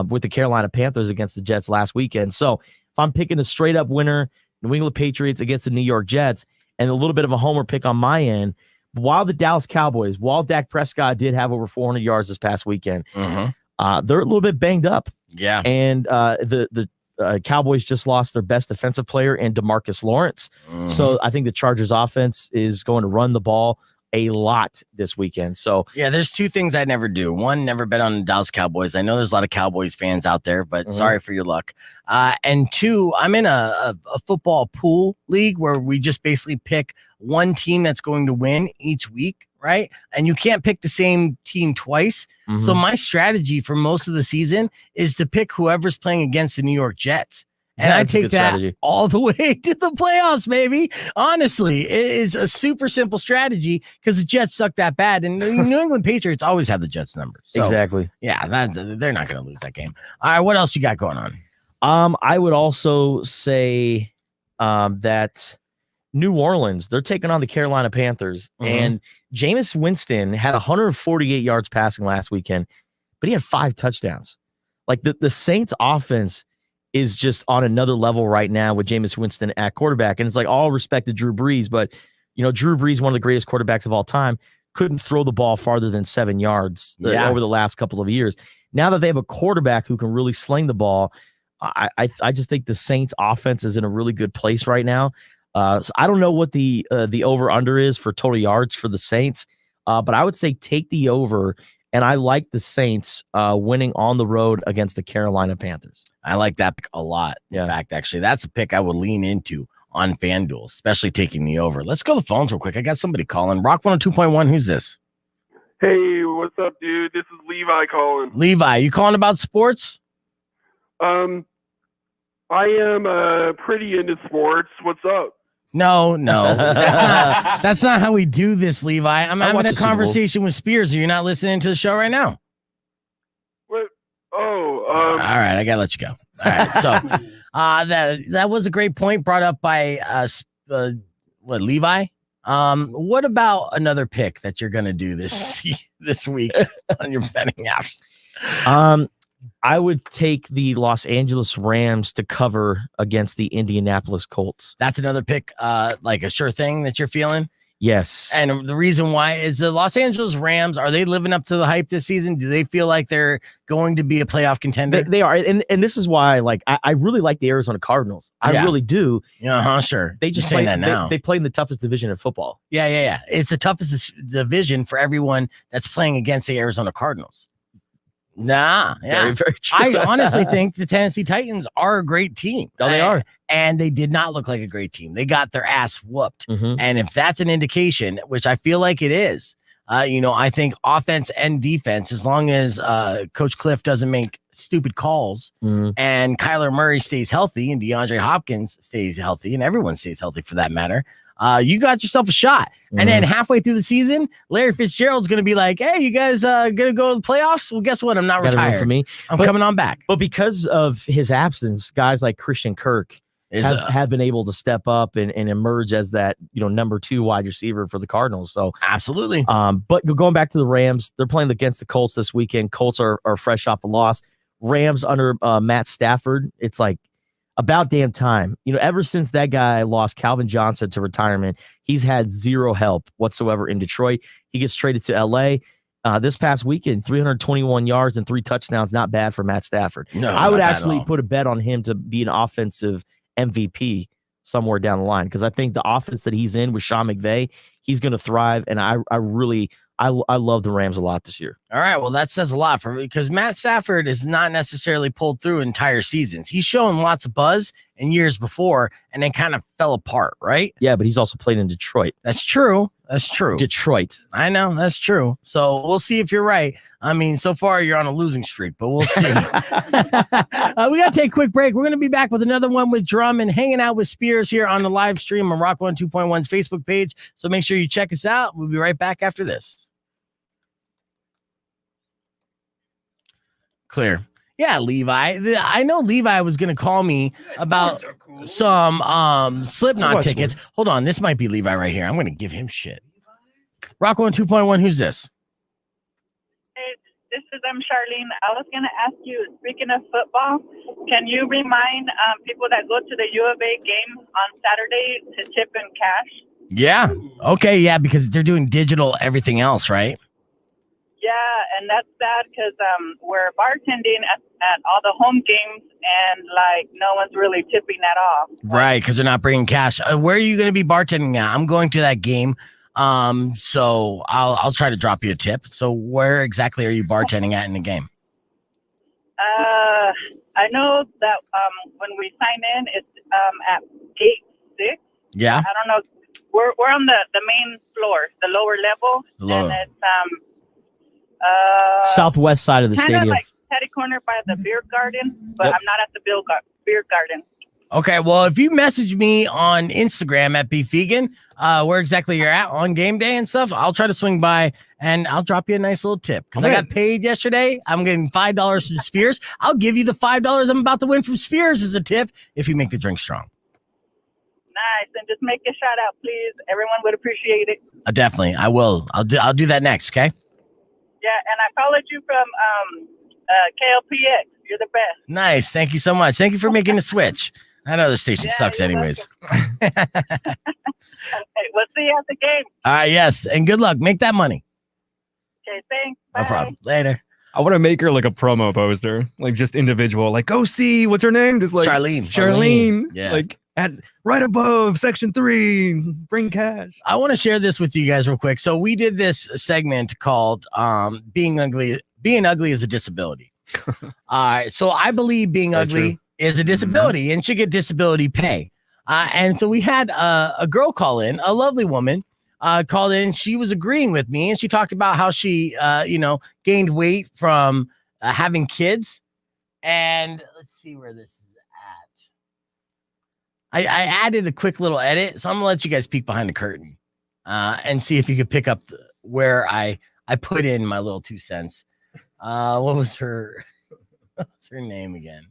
with the Carolina Panthers against the Jets last weekend. So if I'm picking a straight up winner, New England Patriots against the New York Jets, and a little bit of a homer pick on my end, while the Dallas Cowboys, while Dak Prescott did have over 400 yards this past weekend, they're a little bit banged up. Yeah. And the Cowboys just lost their best defensive player in DeMarcus Lawrence. So I think the Chargers offense is going to run the ball a lot this weekend. So yeah, there's 2 things I never do. One, never bet on the Dallas Cowboys. I know there's a lot of Cowboys fans out there, but sorry for your luck. And 2, I'm in a football pool league where we just basically pick one team that's going to win each week, right? And you can't pick the same team twice. So my strategy for most of the season is to pick whoever's playing against the New York Jets. And I take that all the way to the playoffs, baby. Honestly, it is a super simple strategy because the Jets suck that bad. And the New England Patriots always have the Jets number. So, exactly. Yeah, they're not going to lose that game. All right, what else you got going on? I would also say that New Orleans, they're taking on the Carolina Panthers. And Jameis Winston had 148 yards passing last weekend, but he had 5 touchdowns. Like the Saints offense is just on another level right now with Jameis Winston at quarterback. And it's like all respect to Drew Brees, but Drew Brees, one of the greatest quarterbacks of all time, couldn't throw the ball farther than 7 yards over the last couple of years. Now that they have a quarterback who can really sling the ball, I just think the Saints offense is in a really good place right now. So I don't know what the over under is for total yards for the Saints, but I would say take the over. And I like the Saints winning on the road against the Carolina Panthers. I like that pick a lot. In fact, actually, that's a pick I would lean into on FanDuel, especially taking the over. Let's go to the phones real quick. I got somebody calling. Rock 102.1. Who's this? Hey, what's up, dude? This is Levi calling. Levi, you calling about sports? I am pretty into sports. What's up? No, that's not how we do this, Levi. I'm having a conversation with Spears. Are you not listening to the show right now? What? Oh, all right, I gotta let you go. All right, so that was a great point brought up by Levi. What about another pick that you're gonna do this week on your betting apps? I would take the Los Angeles Rams to cover against the Indianapolis Colts. That's another pick, like a sure thing that you're feeling? Yes. And the reason why is the Los Angeles Rams, are they living up to the hype this season? Do they feel like they're going to be a playoff contender? They are. And this is why I really like the Arizona Cardinals. I really do. Sure. They just say that now. They play in the toughest division of football. Yeah. It's the toughest division for everyone that's playing against the Arizona Cardinals. Nah, yeah. Very, very true. I honestly think the Tennessee Titans are a great team. Oh, they are. And they did not look like a great team. They got their ass whooped. And if that's an indication, which I feel like it is, I think offense and defense, as long as Coach Cliff doesn't make stupid calls and Kyler Murray stays healthy and DeAndre Hopkins stays healthy and everyone stays healthy for that matter, you got yourself a shot. And then halfway through the season, Larry Fitzgerald's going to be like, hey, you guys going to go to the playoffs? Well, guess what? I'm not retired. For me. I'm coming on back. But because of his absence, guys like Christian Kirk have been able to step up and emerge as that, number 2 wide receiver for the Cardinals. So absolutely. But going back to the Rams, they're playing against the Colts this weekend. Colts are fresh off a loss. Rams under Matt Stafford. It's like about damn time. Ever since that guy lost Calvin Johnson to retirement, he's had zero help whatsoever in Detroit. He gets traded to LA. This past weekend, 321 yards and 3 touchdowns. Not bad for Matt Stafford. No, I would actually put a bet on him to be an offensive MVP somewhere down the line, because I think the offense that he's in with Sean McVay, he's going to thrive. And I love the Rams a lot this year. All right. Well, that says a lot for me, because Matt Stafford is not necessarily pulled through entire seasons. He's shown lots of buzz in years before and then kind of fell apart, right? Yeah, but he's also played in Detroit. That's true. That's true. Detroit. I know. That's true. So we'll see if you're right. I mean, so far you're on a losing streak, but we'll see. We got to take a quick break. We're going to be back with another one with Drum and hanging out with Spears here on the live stream on Rock 102.1's Facebook page. So make sure you check us out. We'll be right back after this. Clear. Yeah, Levi. I know Levi was going to call me about some Slipknot tickets. Hold on. This might be Levi right here. I'm going to give him shit. Rock 102.1. Who's this? Hey, this is Charlene. I was going to ask you, speaking of football, can you remind people that go to the U of A game on Saturday to tip in cash? Yeah. Okay. Yeah, because they're doing digital everything else, right? Yeah, and that's sad because we're bartending at all the home games, and no one's really tipping that off. Right, because they're not bringing cash. Where are you going to be bartending at? I'm going to that game, so I'll try to drop you a tip. So where exactly are you bartending at in the game? I know that when we sign in, it's at gate 6. Yeah. I don't know. We're on the main floor, the lower level, and it's southwest side of the kind stadium. Of like catty corner by the beer garden, but I'm not at the beer garden. Okay, well, if you message me on Instagram at BeefVegan, where exactly you're at on game day and stuff, I'll try to swing by and I'll drop you a nice little tip. Because I got paid yesterday. I'm getting $5 from Spears. I'll give you the $5 I'm about to win from Spears as a tip if you make the drink strong. Nice, and just make a shout out, please. Everyone would appreciate it. Definitely, I will. I'll do that next, okay? Yeah, and I followed you from KLPX. You're the best. Nice. Thank you so much. Thank you for making the switch. That other station sucks anyways. Okay, we'll see you at the game. All right, yes. And good luck. Make that money. Okay, thanks. No Bye. problem. Later. I want to make her like a promo poster, like just individual, like go see what's her name, just like Charlene. Yeah, like at right above section 3, bring cash. I want to share this with you guys real quick. So we did this segment called "Being Ugly is a Disability." All right, so I believe being ugly is a disability and should get disability pay. And so we had a girl call in, a lovely woman. Called in. She was agreeing with me, and she talked about how she, gained weight from having kids. And let's see where this is at. I added a quick little edit, so I'm gonna let you guys peek behind the curtain and see if you could pick up where I put in my little 2 cents. What was her name again?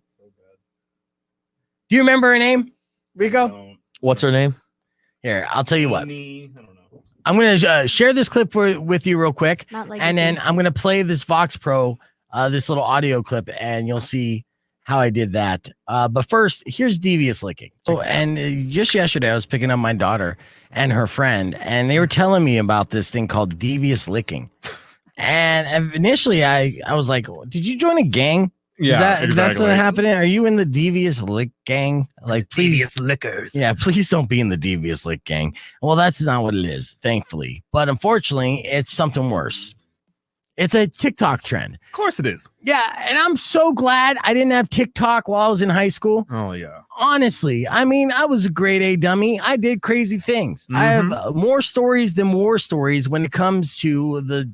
Do you remember her name, Rico? What's her name? Here, I'll tell you what. I'm going to share this clip with you real quick, and then I'm going to play this Vox Pro, this little audio clip, and you'll see how I did that. But first, here's devious licking. Oh, and just yesterday, I was picking up my daughter and her friend, and they were telling me about this thing called devious licking. And initially, I was like, did you join a gang? Yeah, is that what's happening? Are you in the devious lick gang? Like, please, Devious lickers. Yeah, please don't be in the devious lick gang. Well, that's not what it is, thankfully. But unfortunately, it's something worse. It's a TikTok trend. Of course it is. Yeah, and I'm so glad I didn't have TikTok while I was in high school. Oh, yeah. Honestly, I mean, I was a grade A dummy. I did crazy things. I have more stories than war stories when it comes to the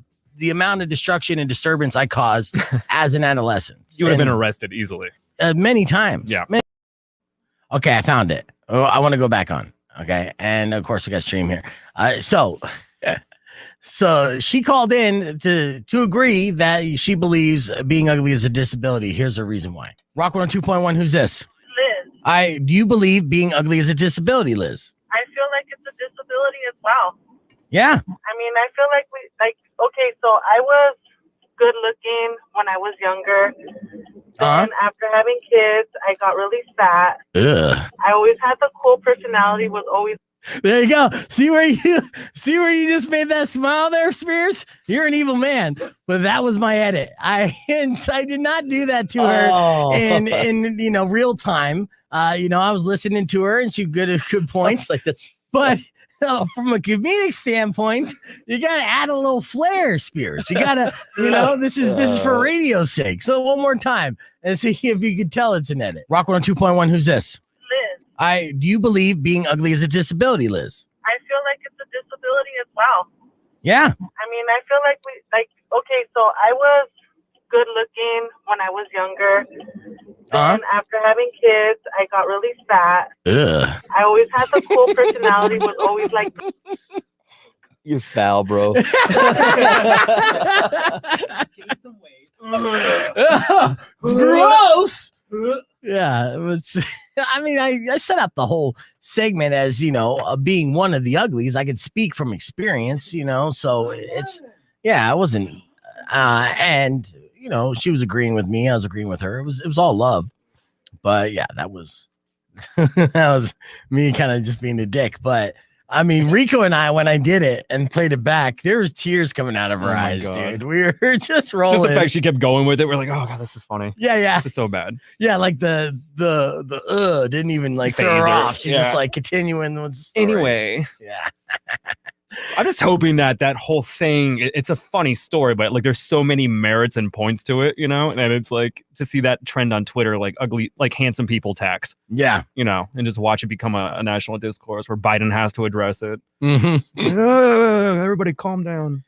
amount of destruction and disturbance I caused as an adolescent. You would have been arrested easily. Many times. Yeah. Okay, I found it. Oh, I want to go back on. Okay. And of course we got stream here. So she called in to agree that she believes being ugly is a disability. Here's her reason why. Rock 102.1, who's this? Liz. Do you believe being ugly is a disability, Liz? I feel like it's a disability as well. Yeah. I mean, I feel like okay, so I was good looking when I was younger. Then after having kids, I got really fat. Ugh. I always had the cool personality, was always. There you go. See where you just made that smile there, Spears? You're an evil man. But that was my edit. I did not do that to her in real time. I was listening to her and she good points. Like that's but from a comedic standpoint, you gotta add a little flair, Spears. You gotta, this is for radio's sake. So one more time and see if you can tell it's an edit. Rock 102.1, who's this? Liz. Do you believe being ugly is a disability, Liz? I feel like it's a disability as well. Yeah. I mean, I feel like okay, so I was good looking when I was younger. Then after having kids, I got really fat. Ugh. I always had the cool personality, was always like. You're foul, bro. Gross. Yeah, it was. I mean, I set up the whole segment as being one of the uglies. I could speak from experience, so it's I wasn't, and she was agreeing with me. I was agreeing with her. It was all love, but yeah, that was that was me kind of just being a dick. But I mean, Rico and I, when I did it and played it back, there was tears coming out of her eyes, dude. We were just rolling. Just the fact she kept going with it, we're like, oh god, this is funny. Yeah. This is so bad. Yeah, like the didn't even like throw her off. She's just like continuing with the story. Anyway. Yeah. I'm just hoping that whole thing, it's a funny story, but like there's so many merits and points to it, and it's like to see that trend on Twitter, like ugly, like handsome people tax. Yeah. And just watch it become a national discourse where Biden has to address it. Mm-hmm. Everybody calm down.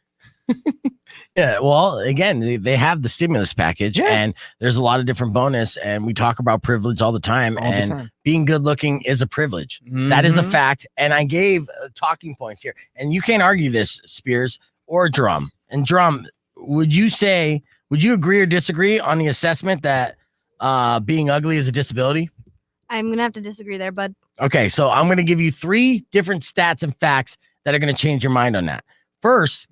Yeah, well, again, they have the stimulus package and there's a lot of different bonus, and we talk about privilege all the time. Being good looking is a privilege. Mm-hmm. That is a fact. And I gave talking points here, and you can't argue this, Spears or Drum. And Drum, would you agree or disagree on the assessment that being ugly is a disability? I'm going to have to disagree there, bud. Okay, so I'm going to give you 3 different stats and facts that are going to change your mind on that. First,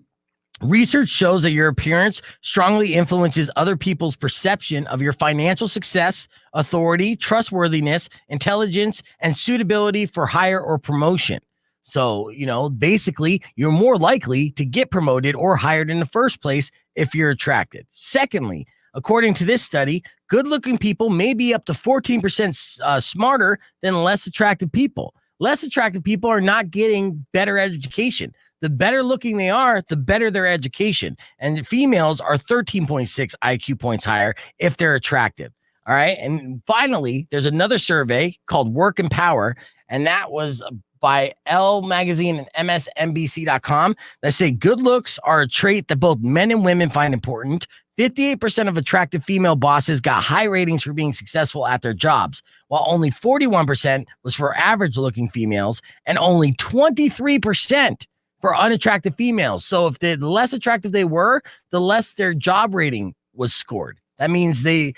research shows that your appearance strongly influences other people's perception of your financial success, authority, trustworthiness, intelligence, and suitability for hire or promotion. So, basically, you're more likely to get promoted or hired in the first place if you're attracted. Secondly, according to this study, good-looking people may be up to 14% smarter than less attractive people. Less attractive people are not getting better education. The better looking they are, the better their education. And females are 13.6 IQ points higher if they're attractive. All right. And finally, there's another survey called Work and Power, and that was by Elle Magazine and MSNBC.com that say good looks are a trait that both men and women find important. 58% of attractive female bosses got high ratings for being successful at their jobs, while only 41% was for average looking females and only 23% for unattractive females. So if the less attractive they were, the less their job rating was scored. That means they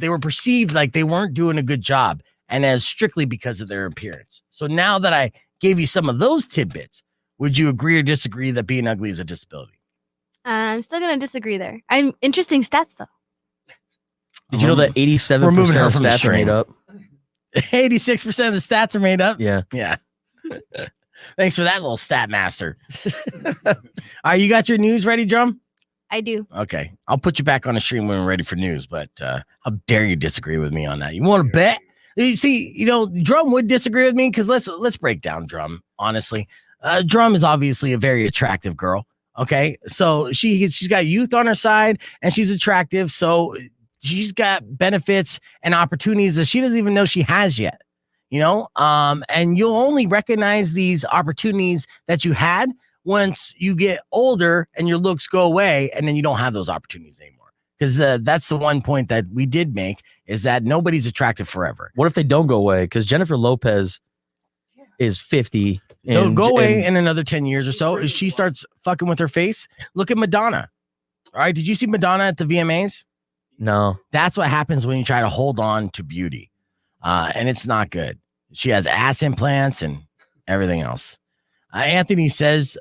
were perceived like they weren't doing a good job, and as strictly because of their appearance. So now that I gave you some of those tidbits, would you agree or disagree that being ugly is a disability? I'm still going to disagree there. Interesting stats, though. Did you know that 87% of stats are made up? 86% of the stats are made up? Yeah. Yeah. Thanks for that little stat master. All right, you got your news ready, Drum? I do. Okay. I'll put you back on the stream when we're ready for news, but how dare you disagree with me on that? You want to bet? You see, Drum would disagree with me because let's break down Drum, honestly. Drum is obviously a very attractive girl. Okay, so she's got youth on her side and she's attractive, so she's got benefits and opportunities that she doesn't even know she has yet. And you'll only recognize these opportunities that you had once you get older and your looks go away, and then you don't have those opportunities anymore. Because that's the one point that we did make, is that nobody's attractive forever. What if they don't go away? Because Jennifer Lopez is 50. They'll go away in another 10 years or so. If she starts fucking with her face, look at Madonna. All right. Did you see Madonna at the VMAs? No. That's what happens when you try to hold on to beauty. and it's not good. She has ass implants and everything else. Anthony says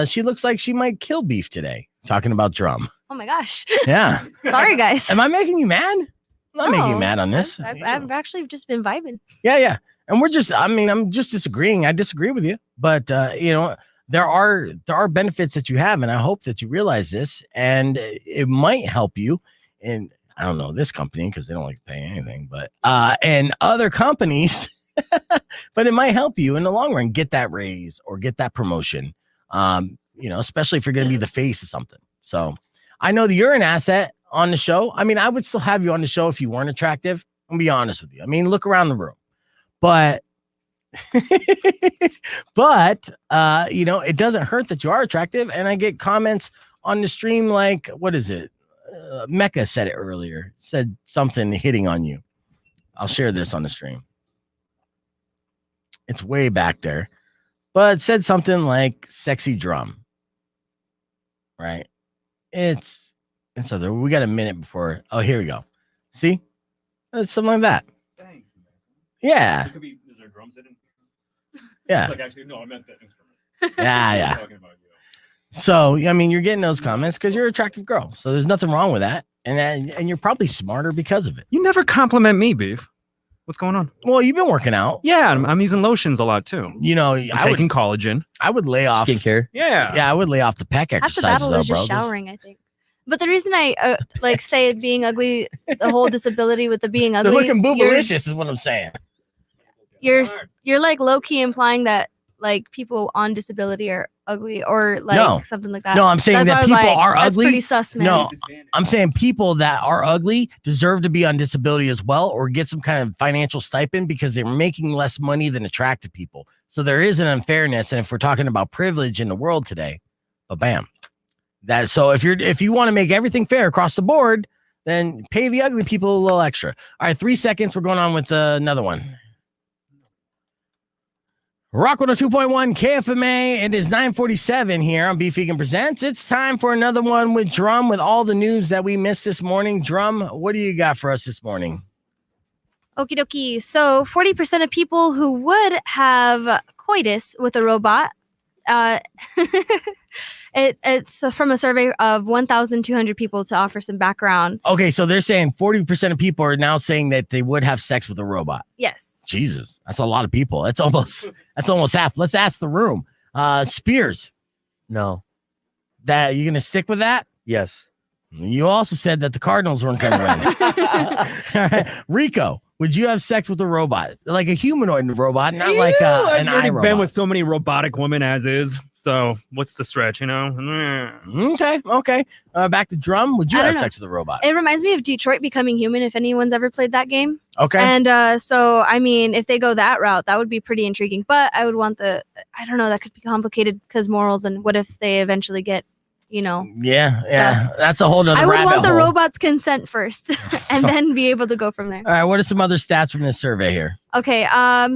she looks like she might kill Beef today. Talking about Drum. Oh my gosh. Yeah. Sorry, guys. Am I making you mad? I'm not making you mad on this. I've actually just been vibing. Yeah. And I'm just disagreeing. I disagree with you, but there are benefits that you have, and I hope that you realize this, and it might help you. And I don't know this company because they don't like to pay anything, but and other companies, but it might help you in the long run get that raise or get that promotion. Especially if you're going to be the face of something. So I know that you're an asset on the show. I mean, I would still have you on the show if you weren't attractive. I'll be honest with you. I mean, look around the room, but it doesn't hurt that you are attractive. And I get comments on the stream like, what is it? Mecca said it earlier, said something hitting on you. I'll share this on the stream. It's way back there, but it said something like sexy Drum. Right. It's other. We got a minute before. Oh, here we go. See? It's something like that. Thanks. Yeah. It could be, is there drums in it? Yeah. Like, actually, no, I meant that instrument. Yeah. So, I mean, you're getting those comments because you're an attractive girl. So there's nothing wrong with that. And you're probably smarter because of it. You never compliment me, Beef. What's going on? Well, you've been working out. Yeah, I'm using lotions a lot too. I'm taking collagen. I would lay off skincare. Yeah, I would lay off the peck Half the exercises, battle is though, just bro. showering, I think. But the reason I say being ugly, the whole disability with the being ugly, They're looking boobalicious, is what I'm saying. You're like low key implying that like people on disability are ugly or like something like that. No, I'm saying that people are That's ugly. pretty sus, man. No, I'm saying people that are ugly deserve to be on disability as well, or get some kind of financial stipend because they're making less money than attractive people. So there is an unfairness, and if we're talking about privilege in the world today, bam. So if you want to make everything fair across the board, then pay the ugly people a little extra. All right, 3 seconds. We're going on with another one. Rock 102.1 KFMA. It is 9:47 here on Beef Vegan Presents. It's time for another one with Drum, with all the news that we missed this morning. Drum, what do you got for us this morning? Okie dokie. So 40% of people who would have coitus with a robot, it's from a survey of 1,200 people to offer some background. Okay, so they're saying 40% of people are now saying that they would have sex with a robot. Yes. Jesus, that's a lot of people. That's almost half. Let's ask the room. Spears. No. That you gonna stick with that? Yes. You also said that the Cardinals weren't gonna win. All right. Rico, would you have sex with a robot, like a humanoid robot, not like an I've already iRobot? been with so many robotic women as is. So what's the stretch, you know? Okay. Back to Drum. Would you have sex with a robot? It reminds me of Detroit Becoming Human, if anyone's ever played that game. Okay. And so, I mean, if they go that route, that would be pretty intriguing. But I would want I don't know, that could be complicated because morals, and what if they eventually get, Yeah. That's a whole nother I would rabbit want the hole. robot's consent first and then be able to go from there. All right. What are some other stats from this survey here? Okay.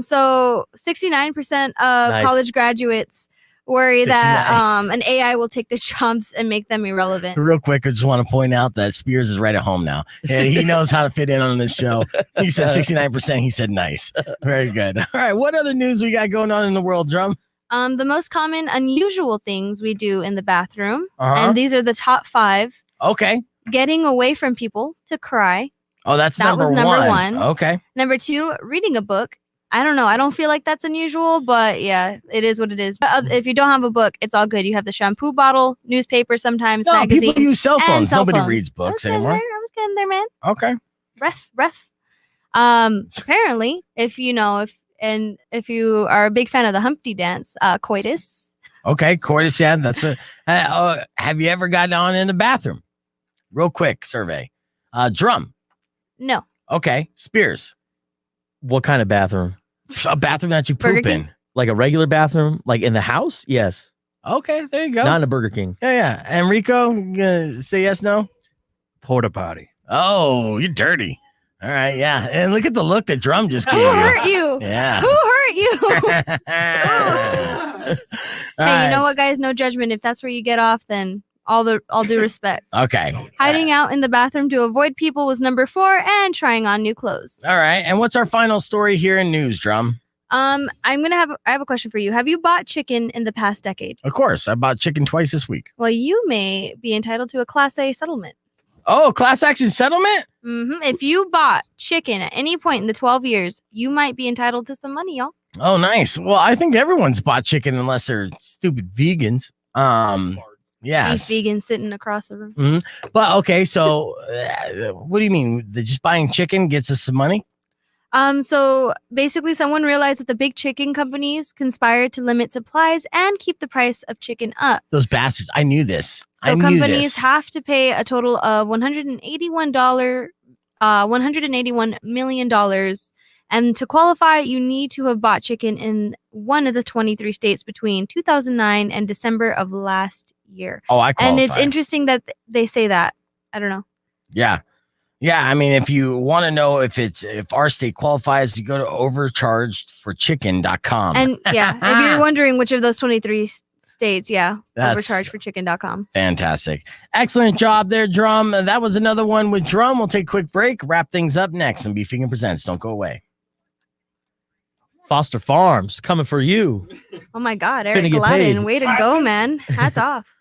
So 69% of college graduates worry 69. that an AI will take the jobs and make them irrelevant. Real quick, I just want to point out that Spears is right at home now. And he knows how to fit in on this show. He said 69%. He said nice. Very good. All right. What other news we got going on in the world, Drum? The most common unusual things we do in the bathroom. And these are the top 5. Okay. Getting away from people to cry. Oh, that was number one. Okay. Number 2, reading a book. I don't know. I don't feel like that's unusual, but yeah, it is what it is. But if you don't have a book, it's all good. You have the shampoo bottle, newspaper, sometimes magazine. People use cell phones. Nobody phones. reads books anymore. I was getting there, man. Okay. Ref. Apparently, if you are a big fan of the Humpty Dance, coitus. Okay, coitus. Yeah, that's a. Have you ever gotten on in the bathroom? Real quick survey. Drum. No. Okay. Spears. What kind of bathroom? A bathroom that you poop in. Like a regular bathroom? Like in the house? Yes. Okay, there you go. Not in a Burger King. Yeah. Enrico, you gonna say yes, no? Porta potty. Oh, you're dirty. All right, yeah. And look at the look that Drum just gave you. Who hurt you? Yeah. Who hurt you? All Hey, you know what, guys? No judgment. If that's where you get off, then All due respect. Okay. Hiding out in the bathroom to avoid people was number 4, and trying on new clothes. All right. And what's our final story here in news, Drum? I have a question for you. Have you bought chicken in the past decade? Of course. I bought chicken twice this week. Well, you may be entitled to a Class A settlement. Oh, class action settlement? If you bought chicken at any point in the 12 years, you might be entitled to some money, y'all. Oh, nice. Well, I think everyone's bought chicken unless they're stupid vegans. Yeah. Beef vegan sitting across the room. But okay, so what do you mean? Just buying chicken gets us some money? So basically someone realized that the big chicken companies conspired to limit supplies and keep the price of chicken up. Those bastards. I knew this. So companies have to pay a total of $181 million. And to qualify, you need to have bought chicken in one of the 23 states between 2009 and December of last year. Oh, I qualify. And it's interesting that they say that. I don't know. Yeah. Yeah, I mean, if you want to know if our state qualifies, you go to overchargedforchicken.com. And yeah, if you're wondering which of those 23 states, That's overchargedforchicken.com. Fantastic. Excellent job there, Drum. That was another one with Drum. We'll take a quick break, wrap things up next, and Beef Vegan Presents. Don't go away. Foster Farms coming for you. Oh my God, Finna Eric get Gladden, paid. way to go, man. Hats off.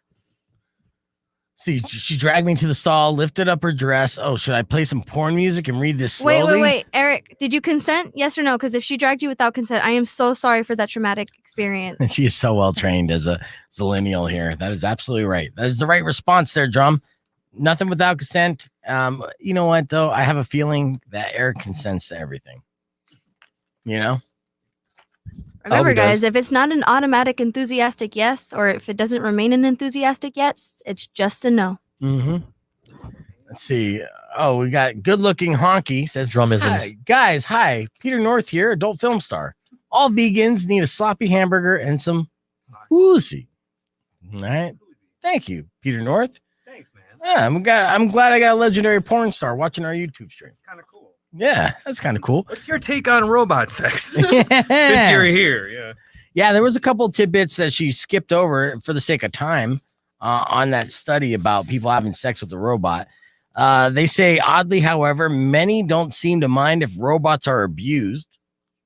See, she dragged me to the stall, lifted up her dress. Oh, should I play some porn music and read this slowly? Wait. Eric, did you consent? Yes or no? Because if she dragged you without consent, I am so sorry for that traumatic experience. And she is so well trained as a zillennial here. That is absolutely right. That is the right response there, Drum. Nothing without consent. You know what, though? I have a feeling that Eric consents to everything. You know? Remember, guys, if it's not an automatic enthusiastic yes, or if it doesn't remain an enthusiastic yes, it's just a no. Let's see. Oh, we got good-looking honky says Drumisms. Hi, guys. Hi, Peter North here, adult film star. All vegans need a sloppy hamburger and some pussy. All right. Thank you, Peter North. Thanks, man. Yeah, I'm glad I got a legendary porn star watching our YouTube stream. Kind of cool. Yeah, that's kind of cool. What's your take on robot sex? Since you're here, yeah. Yeah, there was a couple tidbits that she skipped over for the sake of time on that study about people having sex with a robot. They say, oddly, however, many don't seem to mind if robots are abused.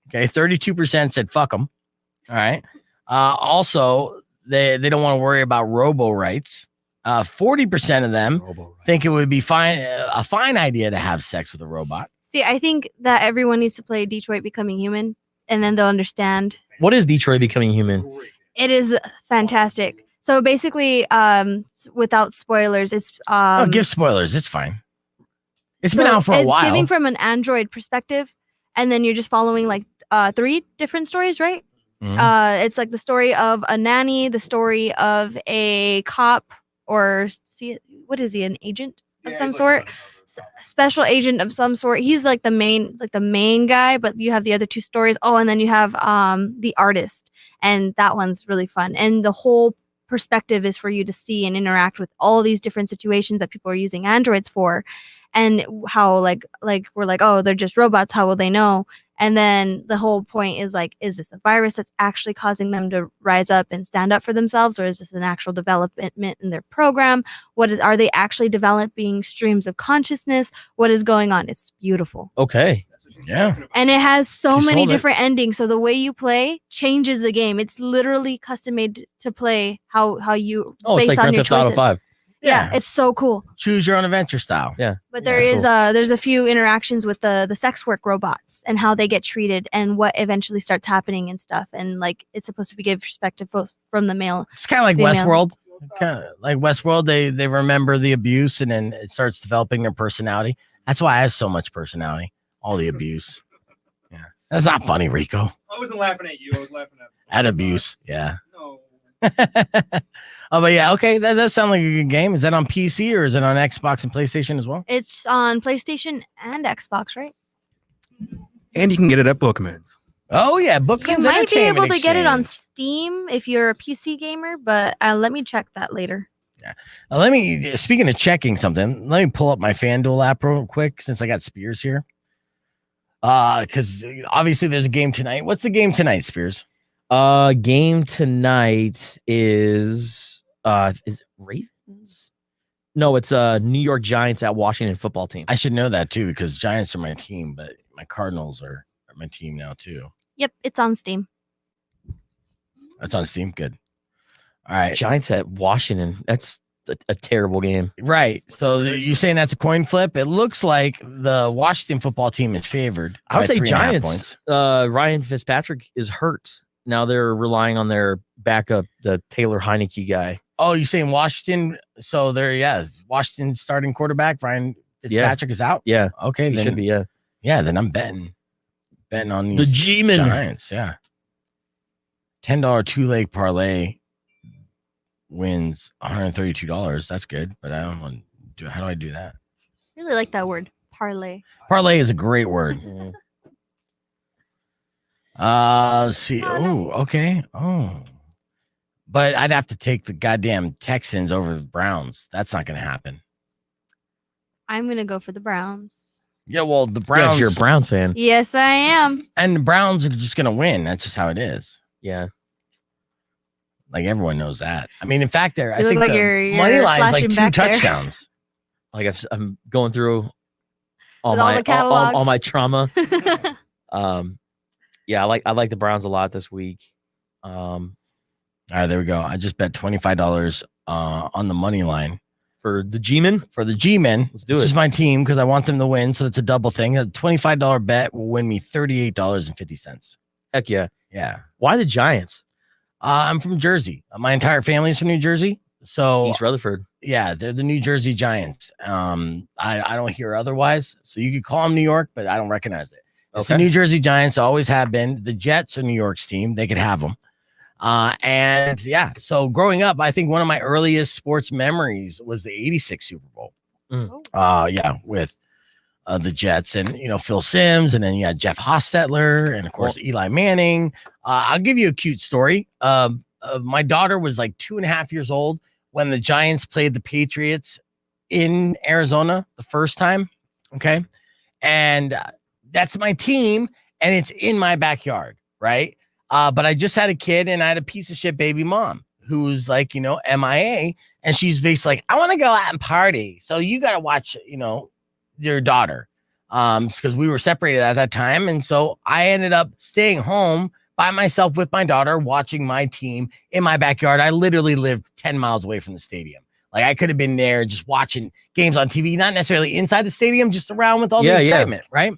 Okay, 32% said fuck them. All right. Also, they don't want to worry about robo rights. 40% of them think it would be a fine idea to have sex with a robot. See, I think that everyone needs to play Detroit Becoming Human, and then they'll understand. What is Detroit Becoming Human? It is fantastic. So basically, without spoilers, it's give spoilers. It's fine. It's been out for a while. It's giving from an Android perspective, and then you're just following like 3 different stories, right? It's like the story of a nanny, the story of a cop, or what is he? An agent of some sort. Special agent of some sort. He's like the main guy, but you have the other 2 stories. Oh, and then you have the artist, and that one's really fun. And the whole perspective is for you to see and interact with all these different situations that people are using androids for, and how like we're like, oh, they're just robots. How will they know? And then the whole point is like, is this a virus that's actually causing them to rise up and stand up for themselves? Or is this an actual development in their program? Are they actually developing streams of consciousness? What is going on? It's beautiful. Okay. Yeah. And it has so She many sold it. different endings. So the way you play changes the game. It's literally custom made to play how you It's like on Grand your Theft Auto choices. 5. Yeah, it's so cool. Choose your own adventure style. Yeah. But there's a few interactions with the sex work robots and how they get treated and what eventually starts happening and stuff. And like it's supposed to be give perspective from the male. It's kind of like female. Westworld. Kind of like Westworld, they remember the abuse and then it starts developing their personality. That's why I have so much personality. All the abuse. Yeah. That's not funny, Rico. I wasn't laughing at you. I was laughing At abuse. Yeah. No. Oh, but yeah, okay. That does sound like a good game. Is that on PC or is it on Xbox and PlayStation as well? It's on PlayStation and Xbox, right? And you can get it at Bookman's. Oh yeah, You Bookman's might be able Entertainment to get it on Exchange. Steam if you're a PC gamer, but let me check that later. Speaking of checking something, let me pull up my FanDuel app real quick since I got Spears here. Because obviously there's a game tonight. What's the game tonight, Spears? Game tonight is it Ravens Titans. No, it's New York Giants at Washington football team. I should know that too because Giants are my team, but my Cardinals are my team now too. Yep, it's on Steam. That's on Steam. Good. All right. Giants at Washington. That's a terrible game. Right. So you're saying that's a coin flip? It looks like the Washington football team is favored. I would by say 3.5 Giants. points. Ryan Fitzpatrick is hurt. Now they're relying on their backup, the Taylor Heineke guy. Oh, you're saying Washington? So Washington starting quarterback Ryan Fitzpatrick is out. Yeah. Okay. He Then, should be. yeah. Then I'm betting on these The G-Men. Giants. Yeah. $10 2-leg parlay wins $132. That's good, but I don't want to do. How do I do that? Really like that word, parlay. Parlay is a great word. Mhm. Let's see. Oh, Oh, okay. Oh, but I'd have to take the goddamn Texans over the Browns. That's not going to happen. I'm gonna go for the Browns. Yeah, well, the Yeah, Browns. 'cause you're a Browns fan. Yes, I am. And the Browns are just going to win. That's just how it is. Yeah. Like everyone knows that. I mean, in fact, I You look think like the you're money line is like flashing 2 back there. touchdowns. Like I'm going through all With all my the catalogs. all my trauma. Yeah, I like the Browns a lot this week. All right, there we go. I just bet $25 on the money line For the G-Men. for the G-Men. Let's do This it. is my team because I want them to win. So it's a double thing. A $25 bet will win me $38.50. Heck yeah. Yeah. Why the Giants? I'm from Jersey. My entire family's from New Jersey. So East Rutherford. yeah, they're the New Jersey Giants. I don't hear otherwise. So you could call them New York, but I don't recognize it. It's the Okay. New Jersey Giants, always have been. The Jets are New York's team. They could have them. And yeah, so growing up, I think one of my earliest sports memories was the 86 Super Bowl. Yeah, with the Jets and, Phil Simms, and then you had Jeff Hostetler, and of course, Eli Manning. I'll give you a cute story. My daughter was like 2.5 years old when the Giants played the Patriots in Arizona the first time. Okay. And that's my team, and it's in my backyard, right? But I just had a kid, and I had a piece of shit baby mom who's like, MIA, and she's basically like, I want to go out and party. So you got to watch, your daughter. Because we were separated at that time. And so I ended up staying home by myself with my daughter, watching my team in my backyard. I literally lived 10 miles away from the stadium. Like I could have been there just watching games on TV, not necessarily inside the stadium, just around with all the excitement, right?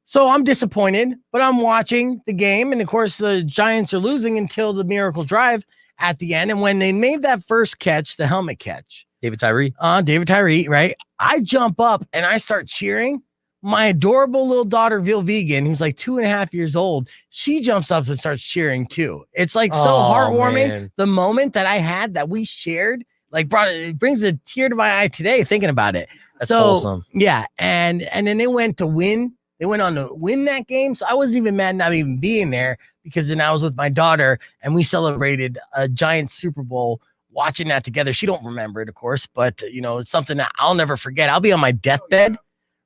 So I'm disappointed, but I'm watching the game. And of course, the Giants are losing until the miracle drive at the end. And when they made that first catch, the helmet catch, David Tyree. David Tyree, right? I jump up and I start cheering. My adorable little daughter, Vil Vegan, who's like 2.5 years old, she jumps up and starts cheering too. It's like so heartwarming. Man. The moment that I had that we shared, like it brings a tear to my eye today thinking about it. That's wholesome. Yeah. And then they went to win. They went on to win that game. So I wasn't even mad not even being there because then I was with my daughter and we celebrated a Giants Super Bowl watching that together. She don't remember it, of course, but it's something that I'll never forget. I'll be on my deathbed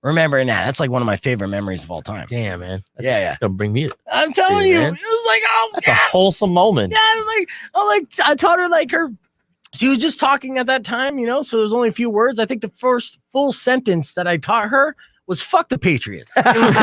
remembering that. That's like one of my favorite memories of all time. Damn, man. That's, Yeah. It's gonna bring me. I'm telling you, man. it was like, oh, That's a wholesome moment. yeah. I taught her she was just talking at that time, so there's only a few words. I think the first full sentence that I taught her was "fuck the Patriots." It was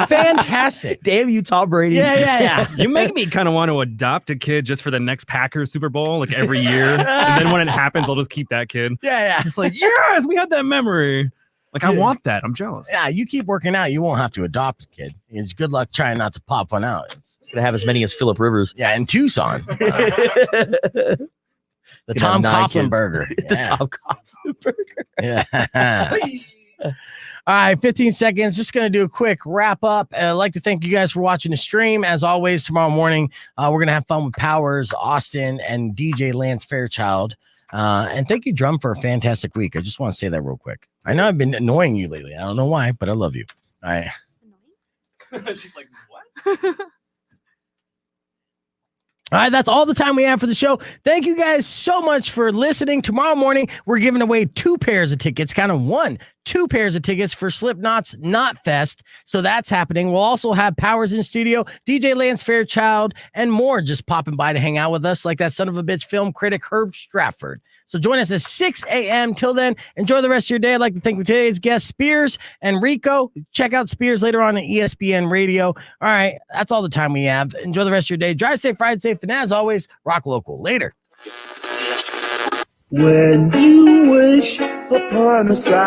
fantastic. Damn you, Tom Brady. Yeah. You make me kind of want to adopt a kid just for the next Packers Super Bowl, like every year. And then when it happens, I'll just keep that kid. Yeah. It's like, yes, we had that memory. Like, I want that. I'm jealous. Yeah, you keep working out. You won't have to adopt a kid. It's good luck trying not to pop one out. It's Gonna have as many as Phillip Rivers. Yeah, in Tucson. The Tom Coughlin burger. The Tom Coughlin burger. Yeah. All right, 15 seconds. Just going to do a quick wrap up. I'd like to thank you guys for watching the stream. As always, tomorrow morning, we're going to have fun with Powers, Austin, and DJ Lance Fairchild. And thank you, Drum, for a fantastic week. I just want to say that real quick. I know I've been annoying you lately. I don't know why, but I love you. All right. She's like, what? All right, that's all the time we have for the show. Thank you guys so much for listening. Tomorrow morning, we're giving away 2 pairs of tickets, kind of 2 pairs of tickets for Slipknot's Knot Fest. So that's happening. We'll also have Powers in studio, DJ Lance Fairchild, and more just popping by to hang out with us, like that son of a bitch film critic Herb Stratford. So join us at 6 a.m. Till then, enjoy the rest of your day. I'd like to thank today's guests, Spears and Rico. Check out Spears later on ESPN Radio. All right, that's all the time we have. Enjoy the rest of your day. Drive safe, ride safe, and as always, rock local. Later. When you wish upon a side.